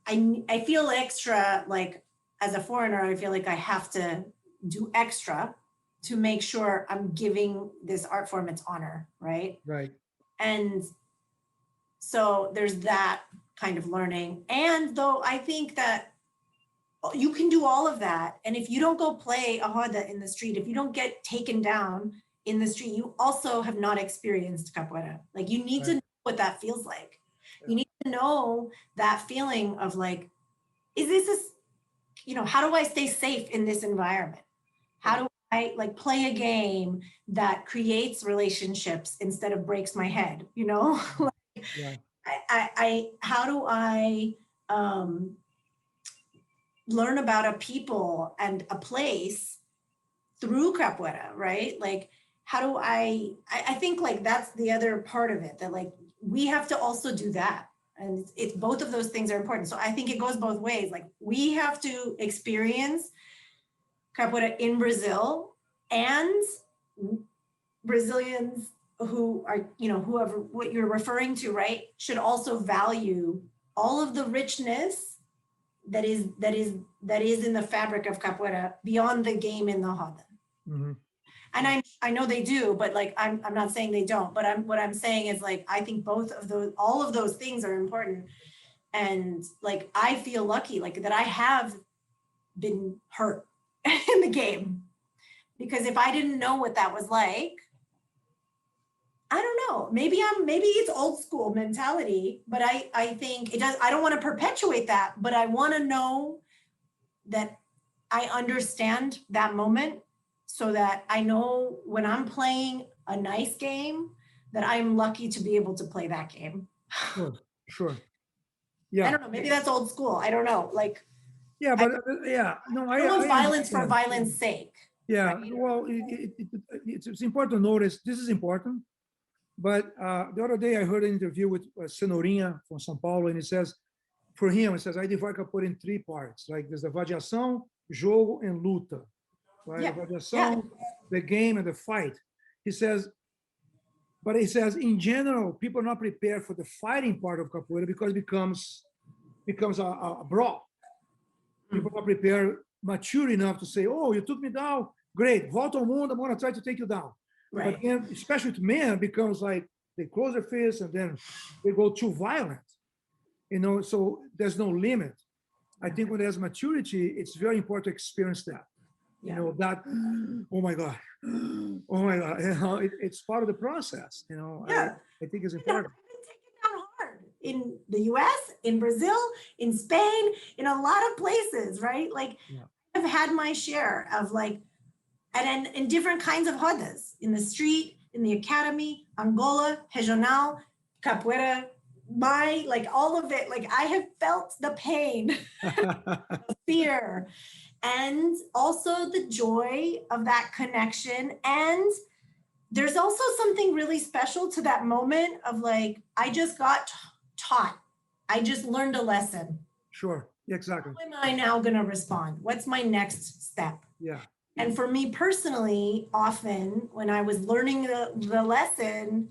I feel extra, like as a foreigner, I feel like I have to do extra to make sure I'm giving this art form its honor, right? Right. And so there's that kind of learning. And though I think that you can do all of that, and if you don't go play a roda in the street, if you don't get taken down in the street, you also have not experienced capoeira. Like you need to know what that feels like. Yeah. You need to know that feeling of like, is this, you know, how do I stay safe in this environment? How do I like play a game that creates relationships instead of breaks my head, you know? Like, yeah. How do I learn about a people and a place through capoeira, right? Like, how do I think like that's the other part of it, that like we have to also do that. And it's both of those things are important. So I think it goes both ways. Like we have to experience capoeira in Brazil, and Brazilians who are, you know, whoever, what you're referring to, right, should also value all of the richness that is in the fabric of capoeira beyond the game in the roda. Mm-hmm. And I know they do, but like I'm not saying they don't, but what I'm saying is like I think both of those, all of those things are important. And like, I feel lucky, like that I have been hurt in the game, because if I didn't know what that was like, I don't know, maybe it's old school mentality, but I think it does, I don't want to perpetuate that, but I want to know that I understand that moment, so that I know when I'm playing a nice game, that I'm lucky to be able to play that game. Sure, sure. I Yeah, don't know, maybe that's old school. I don't know. Like, yeah, but yeah, no, I don't want I violence for understand. violence sake. Yeah, Right? well, it's important to notice, this is important, but the other day I heard an interview with Cenourinha from São Paulo, and he says, for him, he says, I divide Capoeira in three parts, like there's the vadiação, jogo, and luta, right? Yeah, The yeah. vadiação, the game, and the fight. He says, but he says, in general, people are not prepared for the fighting part of Capoeira because it becomes a brawl. People are prepared, mature enough to say, oh, you took me down, great, volta ao mundo, I'm going to try to take you down. Right. But then, especially with men, becomes like they close their fists and then they go too violent, so there's no limit. I think when there's maturity, it's very important to experience that. That, oh my God, it's part of the process, Yeah. I think it's important. I've been taken down hard in the US, in Brazil, in Spain, in a lot of places, right? Like, yeah. I've had my share of like, and in different kinds of rodas, in the street, in the academy, Angola, regional, capoeira, like all of it, like I have felt the pain, the fear, and also the joy of that connection. And there's also something really special to that moment of like, I just got taught. I just learned a lesson. Sure, exactly. How am I now going to respond? What's my next step? Yeah. And for me personally, often when I was learning the lesson,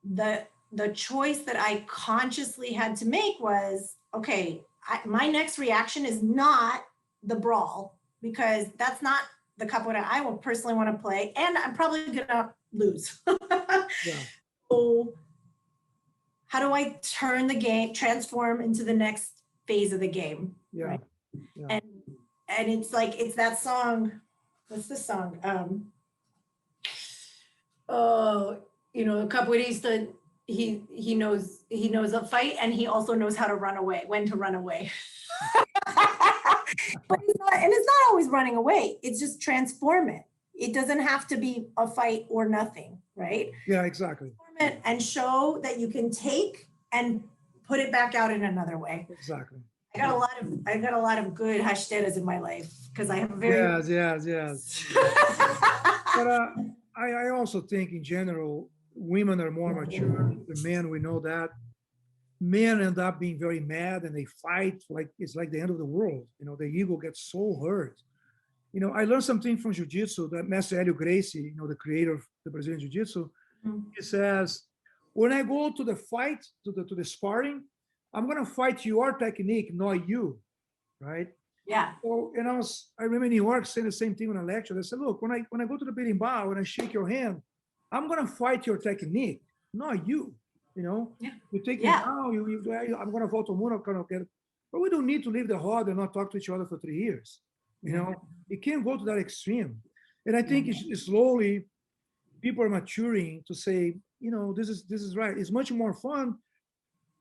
the choice that I consciously had to make was, okay, my next reaction is not the brawl, because that's not the capoeira I will personally want to play, and I'm probably gonna lose. Yeah. So how do I turn the game, transform into the next phase of the game? Yeah. Right? Yeah. And it's like, it's that song. What's the song? Capoeirista, he knows a fight, and he also knows how to run away, when to run away. But it's not always running away. It's just transform it. It doesn't have to be a fight or nothing, right? Yeah, exactly. Transform it and show that you can take and put it back out in another way. Exactly. I got a lot of good hashtaras in my life, because I have a very yes. But I also think in general, women are more mature than men. We know that. Men end up being very mad and they fight like it's like the end of the world. The ego gets so hurt. I learned something from jiu-jitsu that Master Hélio Gracie, the creator of the Brazilian jiu-jitsu, he says, when I go to the fight, to the sparring, I'm going to fight your technique, not you, right? Yeah. So, I remember in New York saying the same thing in a lecture. They said, look, when I go to the berimbau, when I shake your hand, I'm going to fight your technique, not you. Yeah. You take me down, I'm going to vote on one, but we don't need to leave the hall and not talk to each other for 3 years. It can't go to that extreme. And I think it's slowly people are maturing to say, this is right. It's much more fun.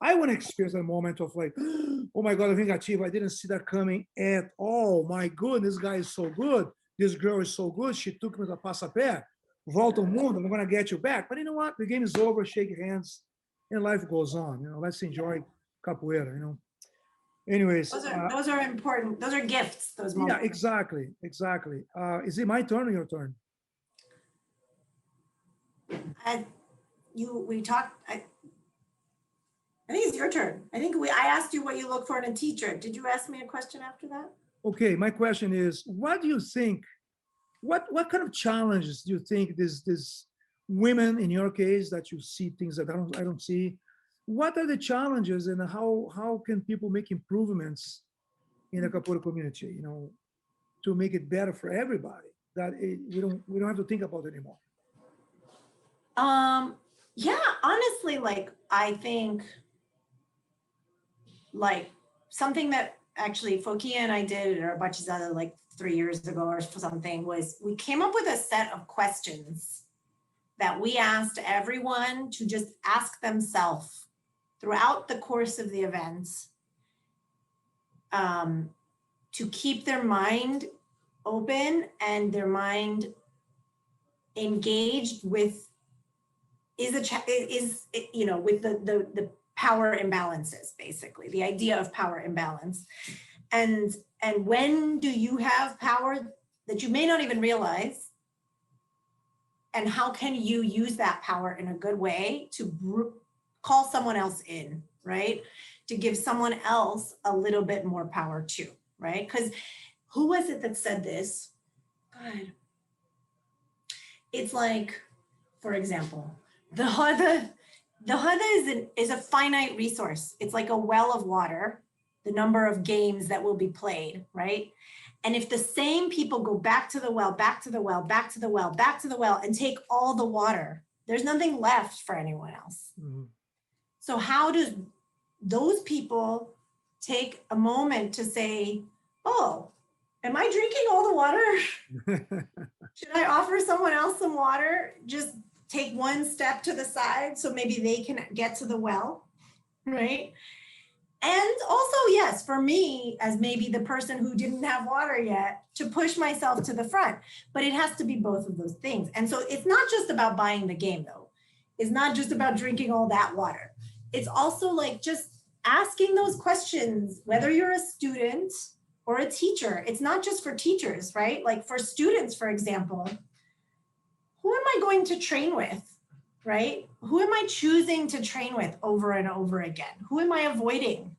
I want to experience that moment of like, oh my God, I didn't see that coming at all. My goodness, this guy is so good. This girl is so good. She took me to Passapé. Volta ao mundo, I'm going to get you back. But you know what? The game is over, shake hands, and life goes on. Let's enjoy capoeira, Anyways. Those are important. Those are gifts, those moments. Yeah, exactly. Is it my turn or your turn? I think it's your turn. I asked you what you look for in a teacher. Did you ask me a question after that? Okay, my question is, what do you think, what kind of challenges do you think this women, in your case, that you see things that I don't see, what are the challenges, and how can people make improvements in the capoeira community, to make it better for everybody, that we don't have to think about it anymore? Yeah, honestly, like, I think like something that actually Foquinha and I did at our Bachizada like 3 years ago or something was we came up with a set of questions that we asked everyone to just ask themselves throughout the course of the event, to keep their mind open and their mind engaged with with the power imbalances, basically the idea of power imbalance, and when do you have power that you may not even realize, and how can you use that power in a good way to call someone else in, right? To give someone else a little bit more power too, right? Because who was it that said this? God. It's like, for example, the roda is a finite resource. It's like a well of water, the number of games that will be played, right? And if the same people go back to the well, back to the well, back to the well, back to the well, and take all the water, there's nothing left for anyone else. Mm-hmm. So how do those people take a moment to say, oh, am I drinking all the water? Should I offer someone else some water? Just take one step to the side so maybe they can get to the well, right? And also, yes, for me, as maybe the person who didn't have water yet, to push myself to the front. But it has to be both of those things. And so it's not just about buying the game, though. It's not just about drinking all that water. It's also like just asking those questions, whether you're a student or a teacher. It's not just for teachers, right? Like for students, for example, who am I going to train with, right? Who am I choosing to train with over and over again? Who am I avoiding?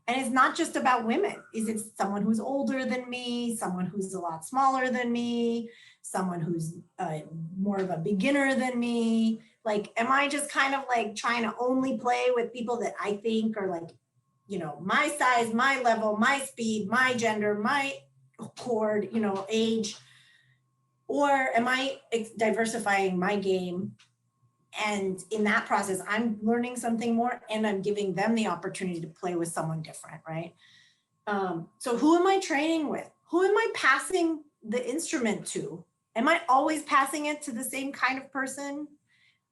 And it's not just about women. Is it someone who's older than me, someone who's a lot smaller than me, someone who's more of a beginner than me? Like, am I just kind of like trying to only play with people that I think are like, you know, my size, my level, my speed, my gender, my chord, you know, age? Or am I diversifying my game? And in that process, I'm learning something more and I'm giving them the opportunity to play with someone different, right? So who am I training with? Who am I passing the instrument to? Am I always passing it to the same kind of person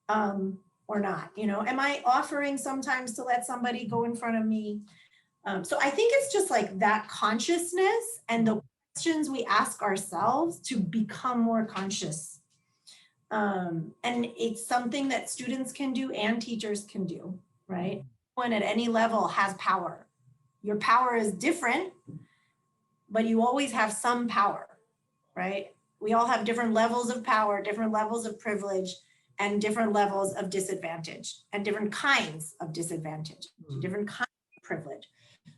or not? You know, am I offering sometimes to let somebody go in front of me? So I think it's just like that consciousness and the questions we ask ourselves to become more conscious. And it's something that students can do and teachers can do, right? Everyone at any level has power. Your power is different, but you always have some power, right? We all have different levels of power, different levels of privilege, and different levels of disadvantage, and different kinds of disadvantage, different kinds of privilege.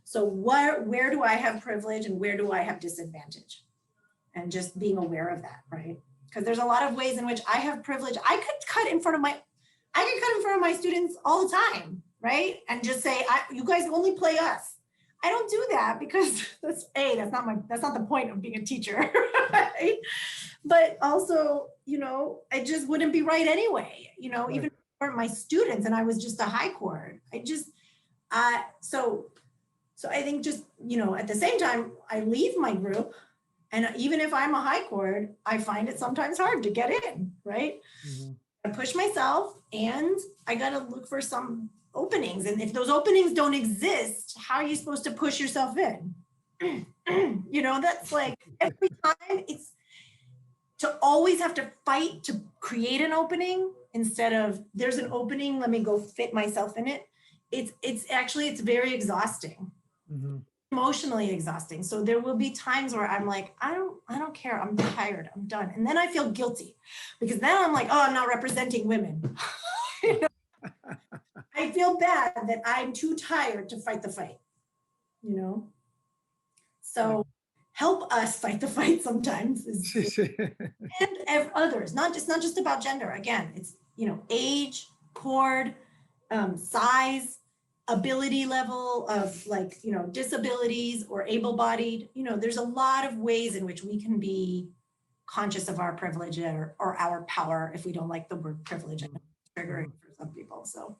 So where do I have privilege and where do I have disadvantage? And just being aware of that, right? Because there's a lot of ways in which I have privilege. I could cut in front of my students all the time, right? And just say, you guys only play us. I don't do that because that's not the point of being a teacher, right? But also, you know, it just wouldn't be right anyway. You know, right. Even for my students, and I was just a high chord. So I think just, you know, at the same time, I leave my group. And even if I'm a high chord, I find it sometimes hard to get in, right? Mm-hmm. I push myself and I got to look for some openings. And if those openings don't exist, how are you supposed to push yourself in? You know, that's like every time it's to always have to fight to create an opening instead of there's an opening, let me go fit myself in it. It's very exhausting. Mm-hmm. Emotionally exhausting. So there will be times where I'm like, I don't care. I'm tired. I'm done. And then I feel guilty because then I'm like, oh, I'm not representing women. You know? I feel bad that I'm too tired to fight the fight, you know? So help us fight the fight sometimes. And others, not just about gender. Again, it's, you know, age, chord, size, ability level of, like, you know, disabilities or able-bodied. You know, there's a lot of ways in which we can be conscious of our privilege or our power, if we don't like the word privilege. I know it's triggering for some people, so.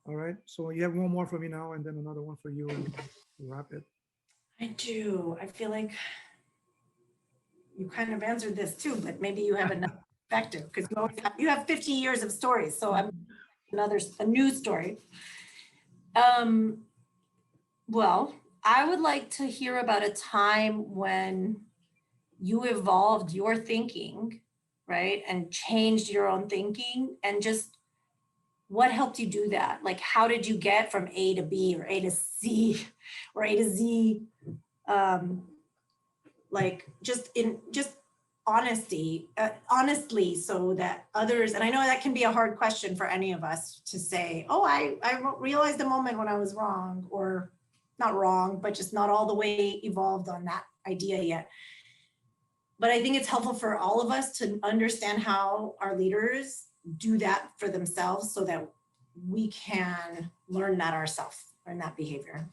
All right. So you have one more for me now, and then another one for you, and wrap it. I do. I feel like you kind of answered this too, but maybe you have another perspective because you have 50 years of stories. So I'm a new story. Well, I would like to hear about a time when you evolved your thinking, right? And changed your own thinking, and just what helped you do that? Like, how did you get from A to B or A to C or A to Z? Like just honestly, so that others, and I know that can be a hard question for any of us to say, oh, I realized a moment when I was wrong, or not wrong, but just not all the way evolved on that idea yet. But I think it's helpful for all of us to understand how our leaders do that for themselves so that we can learn that ourselves, learn that behavior.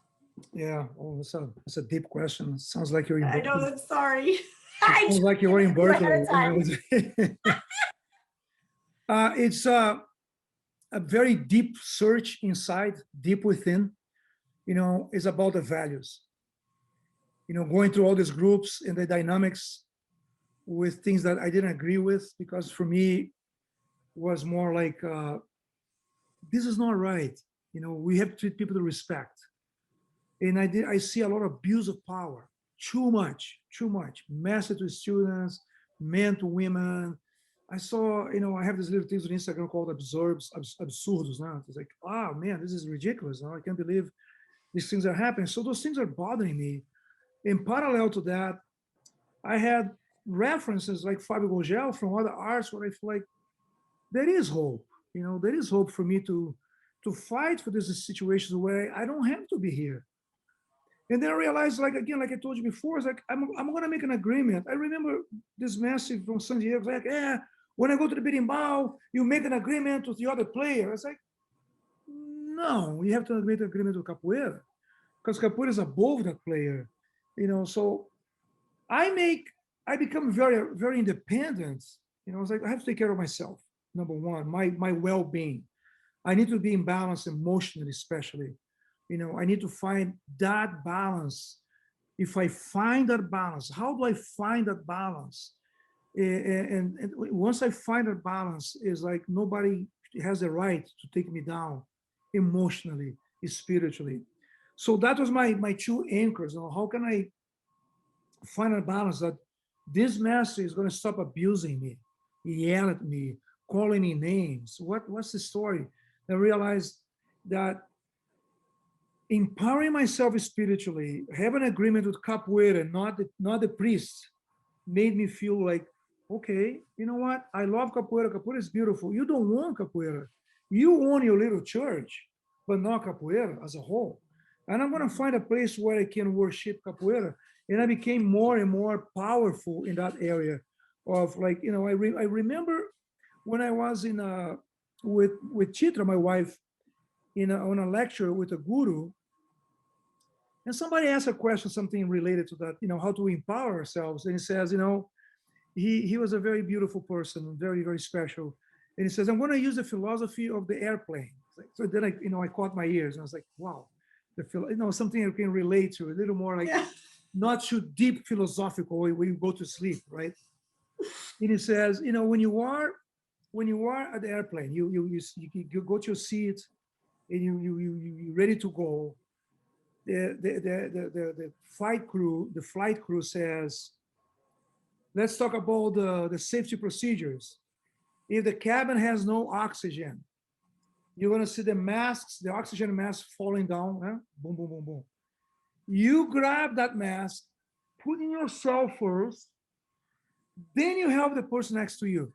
Yeah, oh, that's a deep question. Sounds like you're in I know, Berkeley. I'm sorry. Sounds like you're in Berkeley. It's a very deep search inside, deep within. Is about the values. Going through all these groups and the dynamics with things that I didn't agree with, because for me was more like, this is not right. We have to treat people with respect. And I see a lot of abuse of power, too much, message to students, men to women. I saw, I have these little things on Instagram called absurdos. Now it's like, oh man, this is ridiculous. I can't believe these things are happening. So those things are bothering me. In parallel to that, I had references like Fabio Gogel from other arts where I feel like there is hope. There is hope for me to fight for these situations where I don't have to be here. And then I realized, like, again, like I told you before, it's like, I'm going to make an agreement. I remember this message from San Diego, like, yeah, when I go to the berimbau, you make an agreement with the other player. I was like, no, you have to make an agreement with Capoeira, because Capoeira is above that player. So I become very, very independent. It's like, I have to take care of myself. Number one, my well-being. I need to be in balance emotionally, especially. I need to find that balance. If I find that balance, how do I find that balance? And once I find that balance, is like nobody has the right to take me down emotionally, spiritually. So that was my two anchors. How can I find a balance that this master is going to stop abusing me, yell at me, calling me names? What's the story? I realized that empowering myself spiritually, have an agreement with Capoeira, not the priest, made me feel like, okay, you know what? I love Capoeira. Capoeira is beautiful. You don't want Capoeira. You own your little church, but not Capoeira as a whole. And I'm going to find a place where I can worship Capoeira. And I became more and more powerful in that area of, like, I remember when I was with Chitra, my wife, on a lecture with a guru, and somebody asked a question, something related to that, how to empower ourselves. And he says, he was a very beautiful person, very, very special. And he says, I'm going to use the philosophy of the airplane. So then I caught my ears, and I was like, wow, something I can relate to, a little more like, not too deep philosophical when you go to sleep, right? And he says, when you are at the airplane, you go to your seat, and you're ready to go. The flight crew says, let's talk about the safety procedures. If the cabin has no oxygen, you're going to see the oxygen masks falling down. Huh? Boom, boom, boom, boom. You grab that mask, put in yourself first, then you help the person next to you.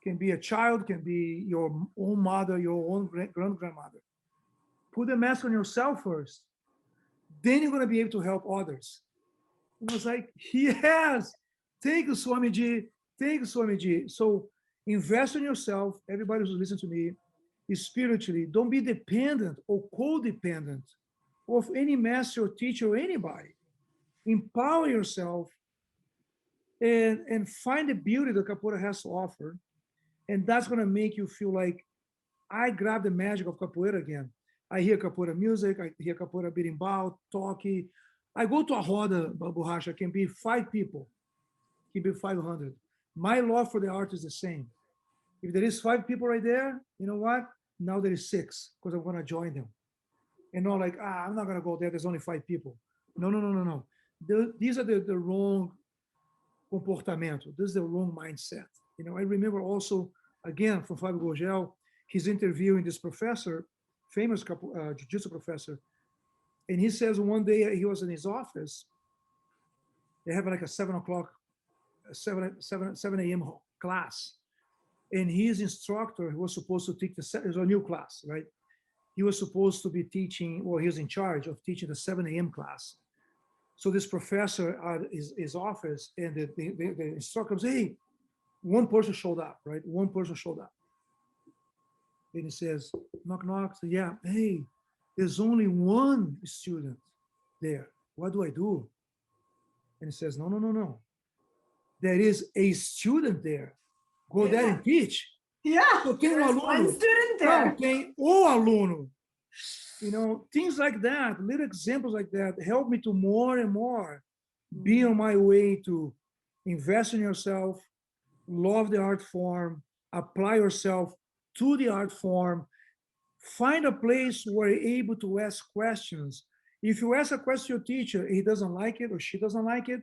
Can be a child, can be your own mother, your own grandmother. Put the mask on yourself first. Then you're going to be able to help others. And I was like, yes, thank you, Swamiji. Thank you, Swamiji. So invest in yourself. Everybody who's listening to me, spiritually, don't be dependent or codependent of any master or teacher or anybody. Empower yourself and find the beauty that Capoeira has to offer. And that's going to make you feel like I grab the magic of capoeira again. I hear capoeira music, I hear capoeira berimbau, toque. I go to a roda, Borracha, can be 5 people, can be 500. My love for the art is the same. If there is 5 people right there, you know what? Now there is 6, because I'm gonna join them. And not like, I'm not gonna go there, there's only 5 people. No, no, no, no, no. These are the wrong comportamento. This is the wrong mindset. You know, I remember also, again, from Fábio Gurgel, he's interviewing this professor, famous jiu-jitsu professor, and he says one day he was in his office, they have like a 7 a.m. class, and his instructor was supposed to teach it was a new class, right? He was supposed to be teaching, or he was in charge of teaching the 7 a.m. class. So this professor at his office, and the instructor comes, hey, one person showed up, right? One person showed up. And he says, knock, knock. So, yeah, hey, there's only one student there. What do I do? And he says, no, no, no, no. There is a student there. Go there and teach. Yeah, there's one student there. Não, tem o aluno. You know, things like that, little examples like that help me to more and more be on my way to invest in yourself, love the art form, apply yourself to the art form, find a place where you're able to ask questions. If you ask a question to your teacher, he doesn't like it or she doesn't like it,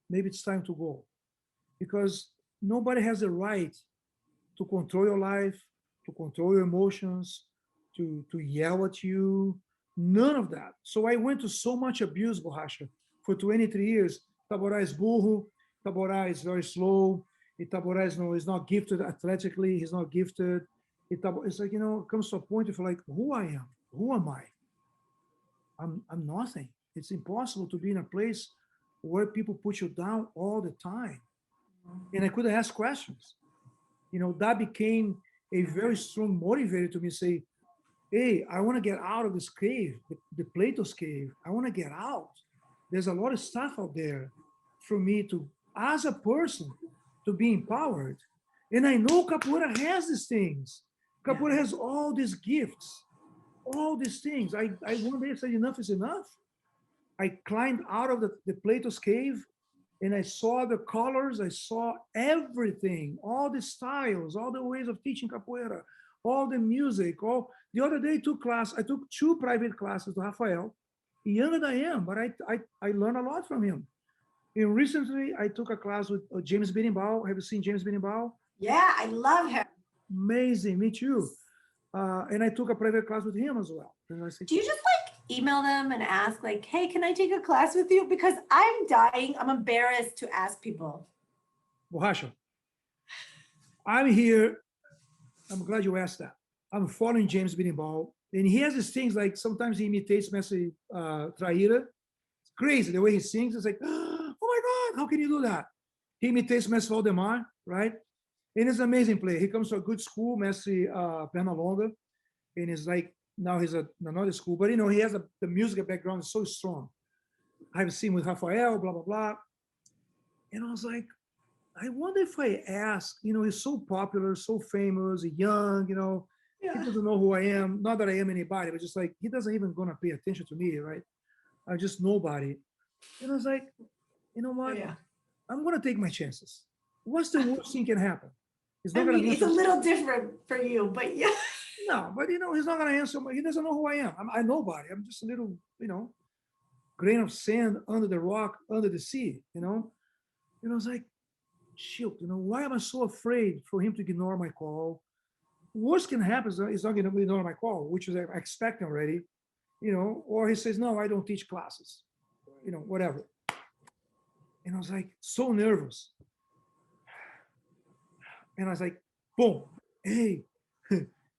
maybe it's time to go. Because nobody has the right to control your life, to control your emotions, to yell at you, none of that. So I went to so much abuse, Borracha, for 23 years. Taborá is burro, Taborá is very slow, Taborá is not gifted athletically, he's not gifted. It's like, you know, it comes to a point of like, who I am, who am I? I'm nothing. It's impossible to be in a place where people put you down all the time. And I couldn't ask questions. You know, that became a very strong motivator to me to say, hey, I want to get out of this cave, the Plato's cave. I want to get out. There's a lot of stuff out there for me to, as a person, to be empowered. And I know Capoeira has these things. Capoeira has all these gifts, all these things. I one day said, enough is enough. I climbed out of the Plato's cave, and I saw the colors, I saw everything, all the styles, all the ways of teaching capoeira, all the music. The other day I took 2 private classes to Rafael, younger than I am, but I learned a lot from him. And recently I took a class with James Berimbau. Have you seen James Berimbau? Yeah, I love him. Amazing, me too. And I took a private class with him as well. And I said, do you just like email them and ask like, hey, can I take a class with you? Because I'm dying, I'm embarrassed to ask people. Borracha, I'm here. I'm glad you asked that. I'm following James Berimbau, and he has these things like sometimes he imitates Messi Traíra. It's crazy the way he sings. It's like, oh my God, how can you do that? He imitates Messi Valdemar, right? And he's an amazing player. He comes to a good school, Messi Pernalonga, and he's like, now he's at another school, but you know, he has the music background is so strong. I've seen with Rafael, blah, blah, blah. And I was like, I wonder if I ask, you know, he's so popular, so famous, young, you know, he doesn't know who I am. Not that I am anybody, but just like, he doesn't even gonna pay attention to me, right? I'm just nobody. And I was like, you know what? I'm gonna take my chances. What's the worst thing can happen? He's not gonna it's a little different for you, but yeah. No, but you know, he's not gonna answer. He doesn't know who I am. I'm nobody. I'm just a little, you know, grain of sand under the rock, under the sea, you know? And I was like, shoot, you know, why am I so afraid for him to ignore my call? Worst can happen is he's not going to ignore my call, which is I expect already, you know, or he says, no, I don't teach classes, you know, whatever. And I was like, so nervous. And I was like, boom, hey,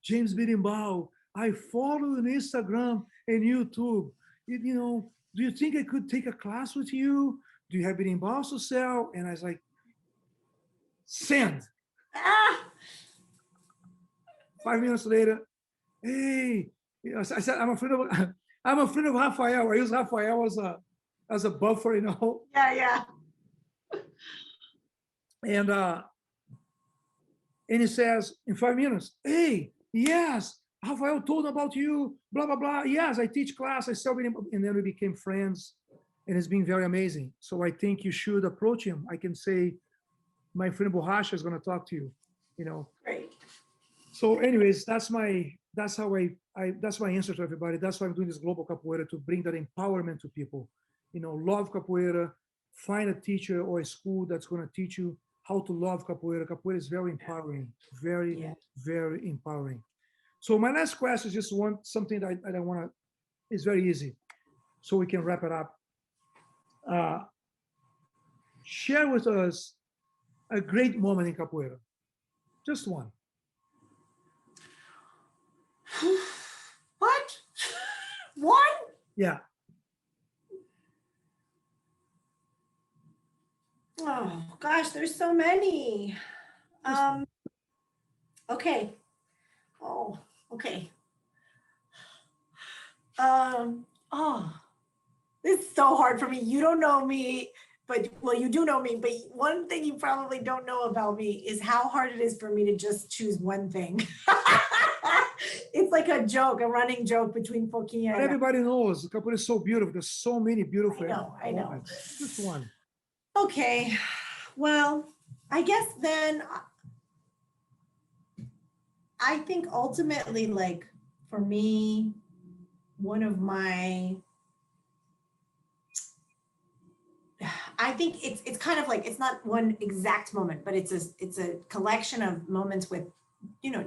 James Berimbau, I follow you on Instagram and YouTube. You know, do you think I could take a class with you? Do you have Berimbau to sell? And I was like, send. 5 minutes later, hey, I said, I'm afraid of Rafael. I use Rafael as a buffer, you know. Yeah. And he says in 5 minutes, hey, Yes, Rafael told about you, blah, blah, blah. Yes, I teach class, I sell, and then we became friends, and it's been very amazing. So I think you should approach him. I can say, my friend Borracha is going to talk to you, you know. Great. So anyways, that's my answer to everybody. That's why I'm doing this global capoeira, to bring that empowerment to people. You know, love capoeira, find a teacher or a school that's going to teach you how to love capoeira. Capoeira is very empowering, very, Yeah. very empowering. So my last question is just something that I want to, it's very easy. So we can wrap it up. Share with us a great moment in capoeira. Just one. What? One? Yeah. Oh gosh, there's so many. Okay. Oh, okay. Oh, this is so hard for me. You don't know me, but well, you do know me, but one thing you probably don't know about me is how hard it is for me to just choose one thing. It's like a joke, a running joke between Foquinha and Everybody knows capoeira is so beautiful. There's so many beautiful I know. moments. Just one. Okay, well, I guess then I think ultimately, like for me, one of my, I think it's kind of like, it's not one exact moment, but it's a collection of moments with, you know,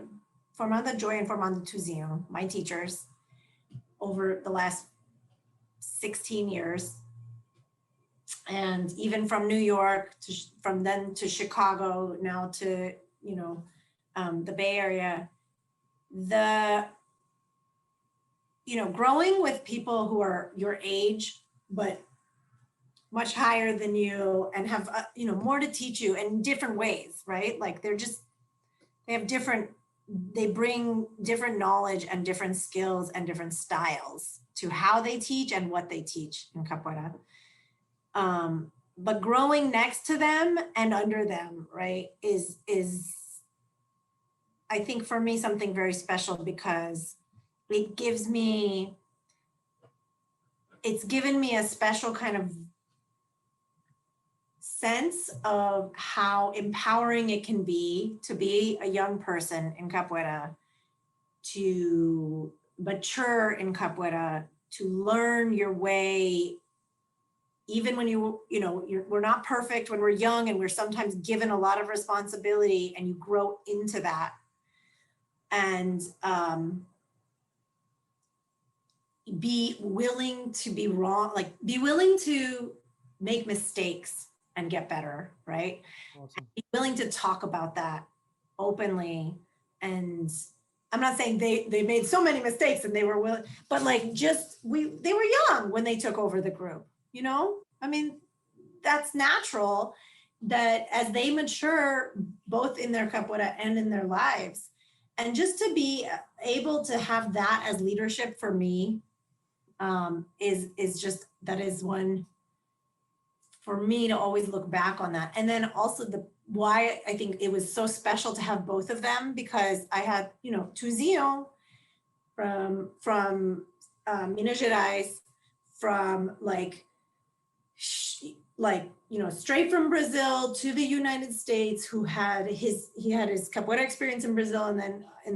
Formando Joy and Formando Tuzinho, my teachers, over the last 16 years. And even from New York, from then to Chicago, now to, you know, the Bay Area, you know, growing with people who are your age, but much higher than you and have, you know, more to teach you in different ways, right? Like they bring different knowledge and different skills and different styles to how they teach and what they teach in capoeira. But growing next to them and under them, right, is I think for me something very special, because it's given me a special kind of sense of how empowering it can be to be a young person in capoeira, to mature in capoeira, to learn your way, even when we're not perfect when we're young, and we're sometimes given a lot of responsibility, and you grow into that. And be willing to be wrong, like be willing to make mistakes and get better, right? Awesome. Be willing to talk about that openly. And I'm not saying they made so many mistakes and they were willing, but like they were young when they took over the group, you know? I mean, that's natural that as they mature, both in their capoeira and in their lives, and just to be able to have that as leadership for me is just, that is one for me to always look back on that. And then also why I think it was so special to have both of them, because I had, you know, Tuzinho from Minas Gerais, from you know, straight from Brazil to the United States, who had his capoeira experience in Brazil, and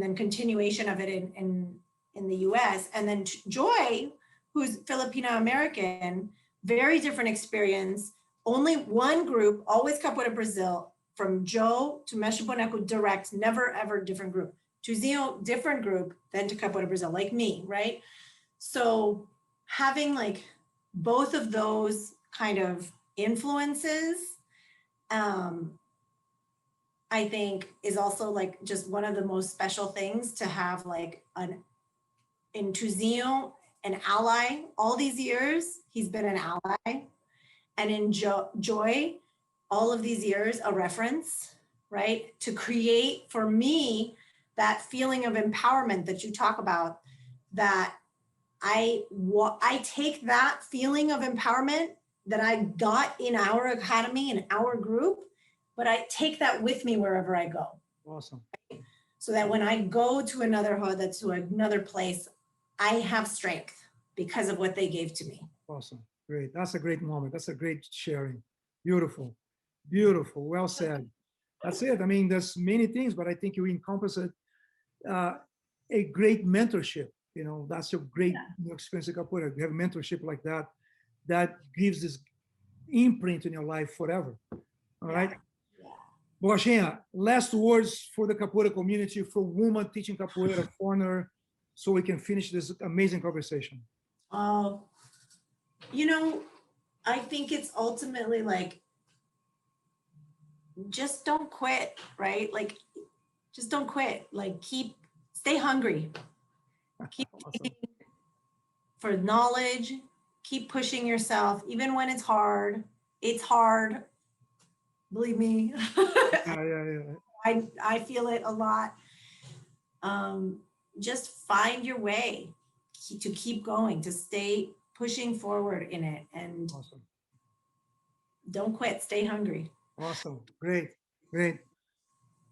then continuation of it in the US, and then Joy, who's Filipino American, very different experience, only one group, always Capoeira Brazil, from Joe to Mestre Boneco direct, never ever different group. Tuzinho, different group, then to Capoeira Brazil, like me, right? So having like both of those kind of influences, I think is also like just one of the most special things to have, like in Tuzinho, an ally all these years, he's been an ally. And in Joy, all of these years, a reference, right? To create for me that feeling of empowerment that you talk about, that I take that feeling of empowerment that I got in our academy, in our group, but I take that with me wherever I go. Awesome. so that when I go to another roda, to another place, I have strength because of what they gave to me. Awesome. Great. That's a great moment. That's a great sharing. Beautiful. Beautiful. Well said. That's it. I mean, there's many things, but I think you encompass it, a great mentorship. You know, that's a great experience in capoeira. You have mentorship like that, that gives this imprint in your life forever. All right. Borrachinha, last words for the capoeira community, for women teaching capoeira corner, so we can finish this amazing conversation. You know, I think it's ultimately like, just don't quit, right? Like, just don't quit. Like, stay hungry. Keep Awesome. for knowledge. Keep pushing yourself, even when it's hard. It's hard. Believe me. I feel it a lot. Just find your way to keep going, to stay pushing forward in it, and awesome. Don't quit. Stay hungry. Awesome. Great. Great.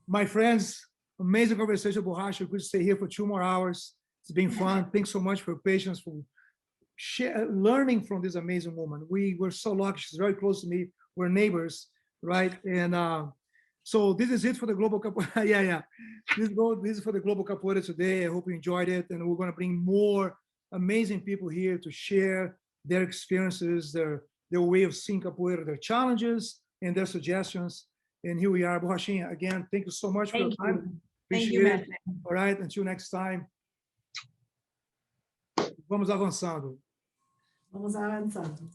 My friends, amazing conversation, Borracha. We could stay here for 2 more hours. It's been fun. Thanks so much for your patience, for learning from this amazing woman. We were so lucky. She's very close to me. We're neighbors, right? And so this is it for the Global Capoeira. This is for the Global Capoeira today. I hope you enjoyed it. And we're going to bring more amazing people here to share their experiences, their way of seeing capoeira, their challenges, and their suggestions. And here we are, Borrachinha. Again, thank you so much for your time. Appreciate it. All right, until next time. Vamos avançando. Vamos avançando.